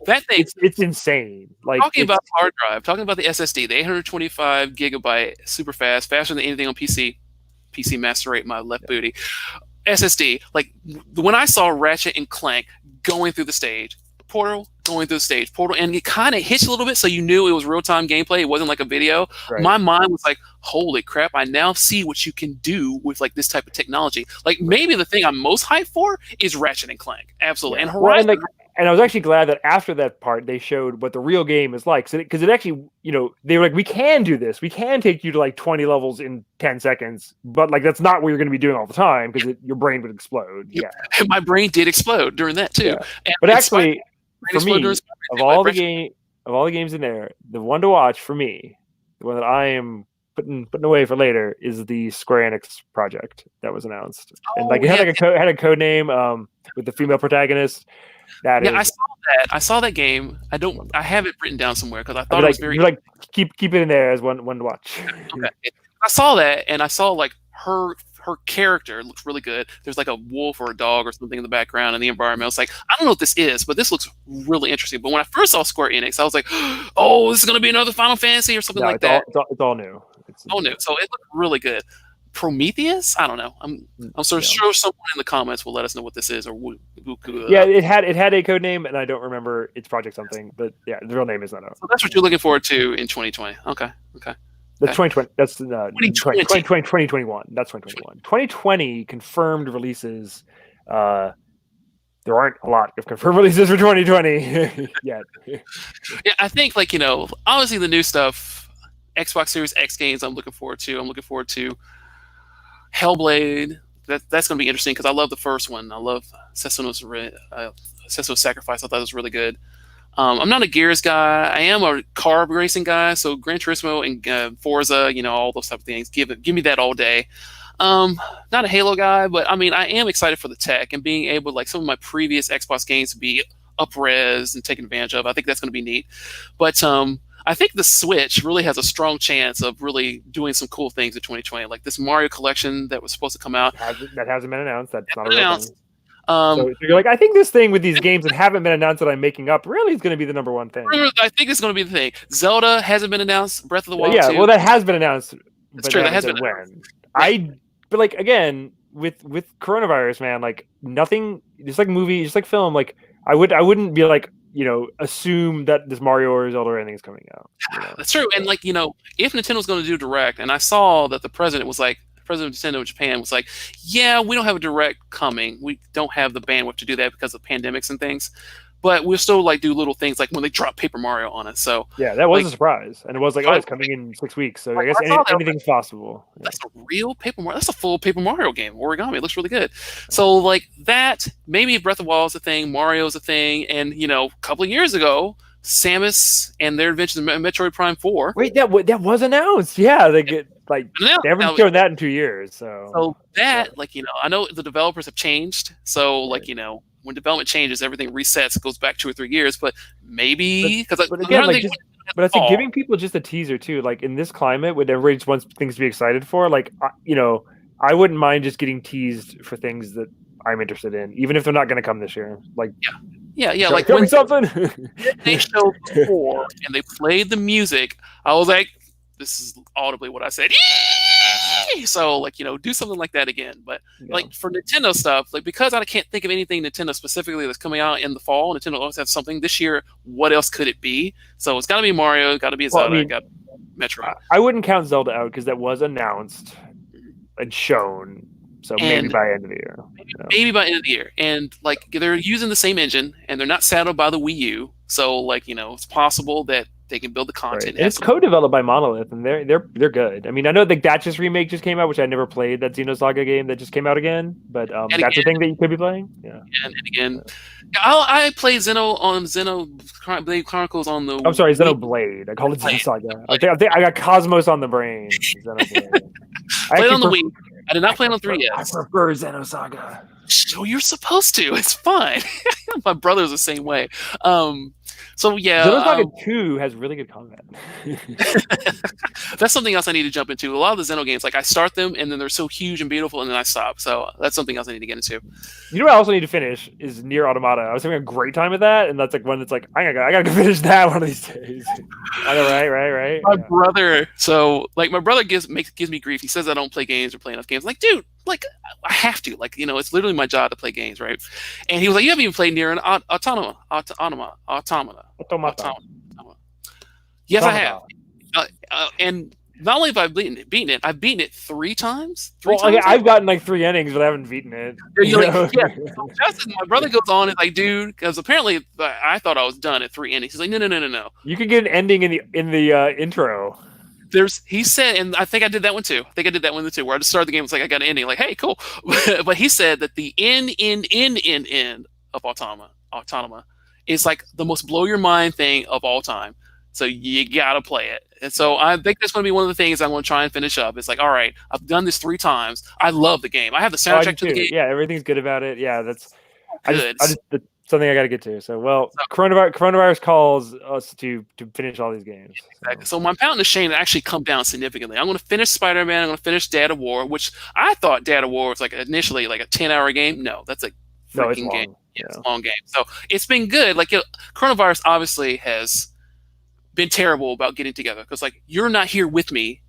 That thing, it's insane. Like talking about hard drive, talking about the SSD, the 825 gigabyte, super fast, faster than anything on PC. PC Master Race, my left booty. SSD, like when I saw Ratchet and Clank going through the stage, Portal, and it kind of hits a little bit, so you knew it was real-time gameplay. It wasn't like a video. Right. My mind was like, holy crap, I now see what you can do with like this type of technology. Like maybe the thing I'm most hyped for is Ratchet and Clank. Absolutely. Yeah. And Horizon. Well, and I was actually glad that after that part, they showed what the real game is like. Because it actually, they were like, we can do this. We can take you to like 20 levels in 10 seconds. But like, that's not what you're going to be doing all the time because your brain would explode. Yeah. And my brain did explode during that too. Yeah. But actually, for me, of all the games in there, the one to watch for me, the one that I am putting away for later, is the Square Enix project that was announced. And like it had a code name with the female protagonist. I saw that. I saw that game. I have it written down somewhere because I thought it was very. Like keep it in there as one to watch. Okay. I saw that, and I saw like her character looks really good. There's like a wolf or a dog or something in the background in the environment. It's like, I don't know what this is, but this looks really interesting. But when I first saw Square Enix, I was like, oh, this is going to be another Final Fantasy or something like that. It's all new. It's all new. So it looked really good. Prometheus? I don't know. I'm sure someone in the comments will let us know what this is. Or it had a code name, and I don't remember its project something. But yeah, the real name is not out. So that's what you're looking forward to in 2020. Okay. That's 2020. That's 2021. That's 2021. 2020 confirmed releases. There aren't a lot of confirmed releases for 2020 yet. Yeah, I think like obviously the new stuff, Xbox Series X games. I'm looking forward to. Hellblade. That's going to be interesting because I love the first one. I love Senua's Sacrifice. I thought it was really good. I'm not a Gears guy. I am a car racing guy. So Gran Turismo and Forza, all those type of things. Give me that all day. Not a Halo guy, but I mean, I am excited for the tech and being able, like some of my previous Xbox games, to be up-res and taken advantage of. I think that's going to be neat. But I think the Switch really has a strong chance of really doing some cool things in 2020, like this Mario collection that was supposed to come out. That hasn't been announced. That's not announced. So you're like, I think this thing with these games that haven't been announced that I'm making up really is going to be the number one thing. I think it's going to be the thing. Zelda hasn't been announced. Breath of the Wild. Yeah, well, that has been announced. That's true. That has been when. But like again, with coronavirus, man, like nothing. Just like movie, just like film. Like I wouldn't be like, assume that this Mario or Zelda or anything is coming out. That's true. And like, if Nintendo's going to do direct, and I saw that the president was like, president of Nintendo of Japan was like, yeah, we don't have a direct coming. We don't have the bandwidth to do that because of pandemics and things. But we'll still like do little things like when they drop Paper Mario on us. So yeah, that was like, a surprise, and it was like, oh, it's coming in 6 weeks. So I guess anything's possible. That's a real Paper Mario. That's a full Paper Mario game. Origami. It looks really good. So like that, maybe Breath of the Wild is a thing, Mario's a thing, and a couple of years ago, Samus and their Adventures in Metroid Prime 4. Wait, that was announced. Yeah, they haven't shown that in 2 years. So that, I know the developers have changed. So like, when development changes, everything resets, goes back 2 or 3 years. But maybe but again, I think giving people just a teaser too, like in this climate, when everybody just wants things to be excited for, like I wouldn't mind just getting teased for things that I'm interested in, even if they're not going to come this year. Like yeah, like when something they showed 4 and they played the music, I was like, this is audibly what I said. Yee! So like, do something like that again. But like for Nintendo stuff, like because I can't think of anything Nintendo specifically that's coming out in the fall, Nintendo always has something this year. What else could it be? So it's got to be Mario, it's got to be Zelda, got Metroid. I wouldn't count Zelda out because that was announced and shown. So maybe by end of the year. Maybe by end of the year. And like they're using the same engine and they're not saddled by the Wii U. So like, it's possible that they can build the content. Right. And it's co-developed by Monolith, and they're good. I mean, I know the Datchus remake just came out, which I never played. That Xenosaga game that just came out again, but that's the thing that you could be playing. Yeah. And again, I played Xenoblade Chronicles on the. I'm sorry, Xenoblade. I called it Xenosaga. I think I got Cosmos on the brain. Xenoblade. I played on the Wii. I did not play on 3DS. I prefer Xenosaga. So you're supposed to. It's fine. My brother's the same way. So yeah, Xenosaga 2 has really good combat. That's something else I need to jump into. A lot of the Xeno games, like I start them and then they're so huge and beautiful, and then I stop. So that's something else I need to get into. You know what I also need to finish is Nier Automata. I was having a great time with that, and that's like one that's like I gotta finish that one of these days. I know, right. My brother, my brother gives me grief. He says I don't play games or play enough games. I'm like, dude, like I have to. Like, it's literally my job to play games, right? And he was like, you haven't even played Nier Automata. Yes, I have. And not only have I beaten it, I've beaten it 3 times. I've gotten like 3 endings, but I haven't beaten it. So Justin, my brother goes on and like, dude, because apparently I thought I was done at 3 endings. He's like, no. You could get an ending in the intro. He said, and I think I did that one too. Where I just started the game. It's like I got an ending. Like, hey, cool. But he said that the end of Autonoma is like the most blow your mind thing of all time. So you gotta play it. And so I think that's going to be one of the things I'm going to try and finish up. It's like, all right, I've done this 3 times. I love the game. I have the soundtrack to the game. Yeah, everything's good about it. Yeah, that's good. I just something I got to get to. So, coronavirus calls us to finish all these games. Exactly. So my pound of shame actually come down significantly. I'm going to finish Spider-Man. I'm going to finish Dad of War, which I thought Dad of War was like initially like a 10-hour game. No, that's a freaking game. Yeah, it's a long game. So it's been good. Like coronavirus obviously has been terrible about getting together because like you're not here with me.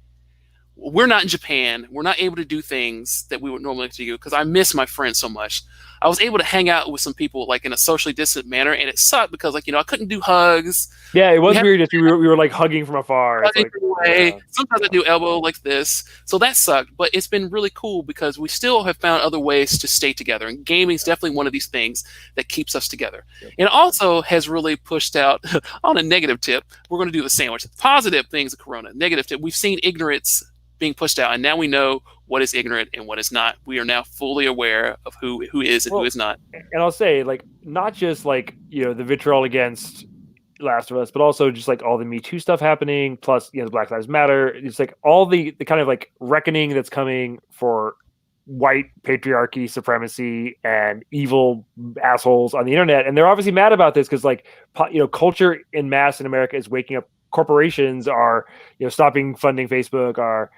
We're not in Japan. We're not able to do things that we would normally do because I miss my friends so much. I was able to hang out with some people like in a socially distant manner, and it sucked because like I couldn't do hugs. Yeah, it was weird. We were like hugging from afar. Sometimes I do elbow like this, so that sucked. But it's been really cool because we still have found other ways to stay together, and gaming is definitely one of these things that keeps us together. Yep. And also has really pushed out on a negative tip. We're going to do the sandwich. Positive things of Corona. Negative tip. We've seen ignorance being pushed out, and now we know what is ignorant and what is not. We are now fully aware of who is and who is not. And I'll say, like, not just like the vitriol against Last of Us, but also just like all the Me Too stuff happening, plus the Black Lives Matter. It's like all the kind of like reckoning that's coming for white patriarchy, supremacy, and evil assholes on the internet. And they're obviously mad about this because like culture in mass in America is waking up. Corporations are stopping funding Facebook, are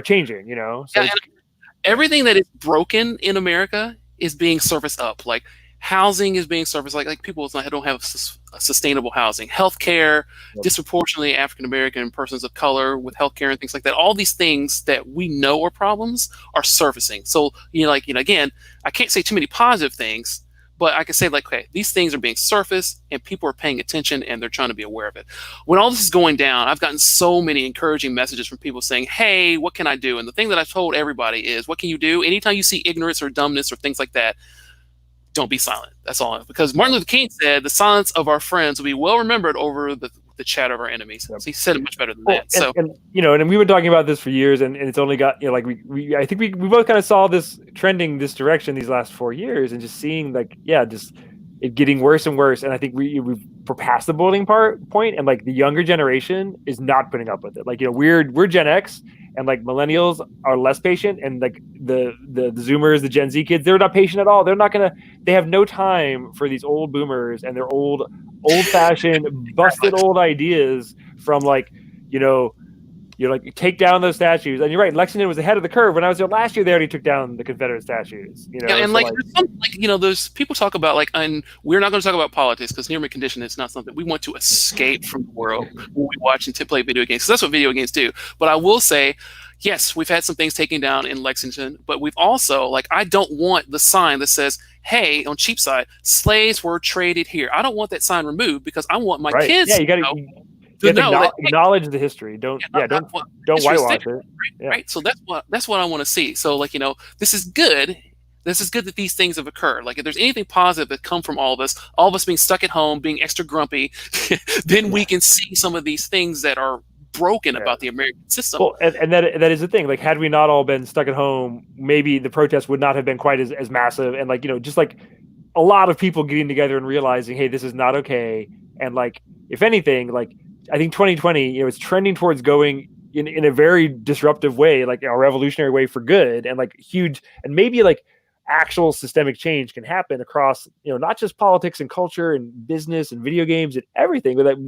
changing. So everything that is broken in America is being surfaced up. Like housing is being surfaced. Like people don't have sustainable housing, healthcare, disproportionately African American persons of color with healthcare and things like that. All these things that we know are problems are surfacing. So again, I can't say too many positive things, but I can say like, okay, these things are being surfaced and people are paying attention and they're trying to be aware of it. When all this is going down, I've gotten so many encouraging messages from people saying, hey, what can I do? And the thing that I've told everybody is, what can you do? Anytime you see ignorance or dumbness or things like that, don't be silent. That's all. Because Martin Luther King said, the silence of our friends will be well remembered over the chatter of our enemies. So he said it much better than that. So, and we've been talking about this for years, and it's only got, like I think we both kind of saw this trending this direction these last 4 years, and just seeing like, just it getting worse and worse. And I think we're past the boiling point, and like the younger generation is not putting up with it. Like, we're Gen X, and like millennials are less patient, and like the Zoomers, the Gen Z kids, they're not patient at all. They have no time for these old boomers and their old-fashioned busted old ideas from like, like take down those statues. And you're right, Lexington was ahead of the curve. When I was there last year, they already took down the Confederate statues. And so those people talk about like, and we're not going to talk about politics because near mint condition is not something we want to escape from the world when we watch and play video games. So that's what video games do. But I will say, yes, we've had some things taken down in Lexington, but we've also, like, I don't want the sign that says, hey, on Cheapside, slaves were traded here. I don't want that sign removed because I want my kids you got to acknowledge the history. Don't whitewash it. Right. So that's what I want to see. So like, this is good. This is good that these things have occurred. Like, if there's anything positive that come from all of us being stuck at home, being extra grumpy, then we can see some of these things that are broken about the American system. Well, and that is the thing. Like, had we not all been stuck at home, maybe the protests would not have been quite as massive. And like, just like a lot of people getting together and realizing, hey, this is not okay. And like, if anything, like, I think 2020, it's trending towards going in a very disruptive way, like a revolutionary way for good, and like huge, and maybe like actual systemic change can happen across, not just politics and culture and business and video games and everything, but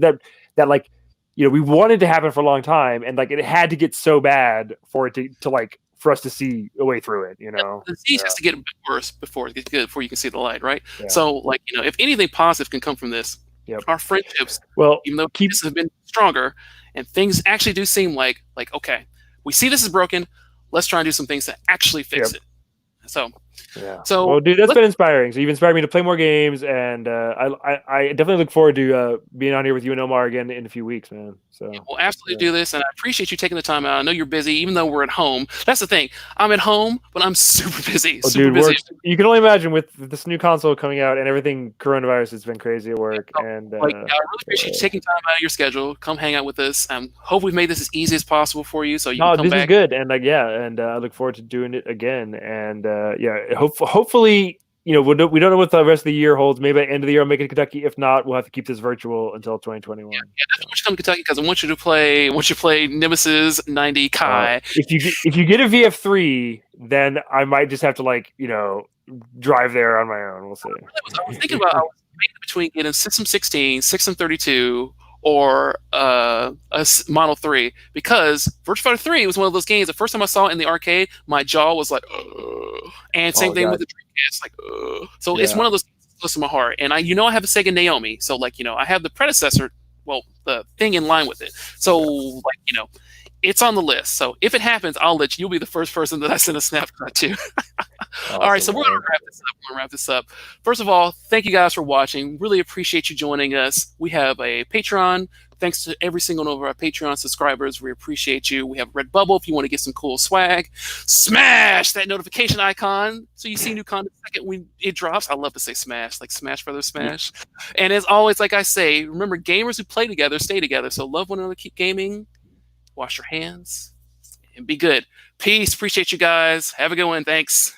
that like, we wanted to happen for a long time, and like it had to get so bad for it to like for us to see a way through it. The disease has to get a bit worse before it gets good, before you can see the light, right? So like, if anything positive can come from this, our friendships, even though pieces have been stronger, and things actually do seem like okay, we see this is broken, let's try and do some things to actually fix it. So well, dude, that's been inspiring. So you've inspired me to play more games, and I definitely look forward to being on here with you and Omar again in a few weeks, man. So we'll absolutely do this, and I appreciate you taking the time out. I know you're busy, even though we're at home. That's the thing. I'm at home, but I'm super busy. Busy. You can only imagine with this new console coming out and everything coronavirus, it's been crazy at work. And I really appreciate you taking time out of your schedule. Come hang out with us. Hope we've made this as easy as possible for you, so you can come back. This is good, and I look forward to doing it again. And hopefully, we don't know what the rest of the year holds. Maybe at the end of the year I'll make it to Kentucky. If not, we'll have to keep this virtual until 2021. Yeah, definitely want you to come to Kentucky because I want you to play Nemesis 90 Kai. If you get a VF3, then I might just have to drive there on my own. We'll see. I was thinking about between getting System 16, System 32, or a Model 3, because Virtua Fighter 3 was one of those games. The first time I saw it in the arcade, my jaw was like, ugh. And same thing with the Dreamcast, like, ugh. So it's one of those things close to my heart. And I have a Sega Naomi, so like, I have the predecessor, the thing in line with it. So like, it's on the list. So if it happens, you'll be the first person that I send a snapshot to. Awesome, all right, so we're going to wrap this up. First of all, thank you guys for watching. Really appreciate you joining us. We have a Patreon. Thanks to every single one of our Patreon subscribers. We appreciate you. We have Redbubble if you want to get some cool swag. Smash that notification icon so you see new content the second when it drops. I love to say smash, like Smash Brothers Smash. And as always, like I say, remember, gamers who play together stay together. So love one another, keep gaming, wash your hands, and be good. Peace. Appreciate you guys. Have a good one. Thanks.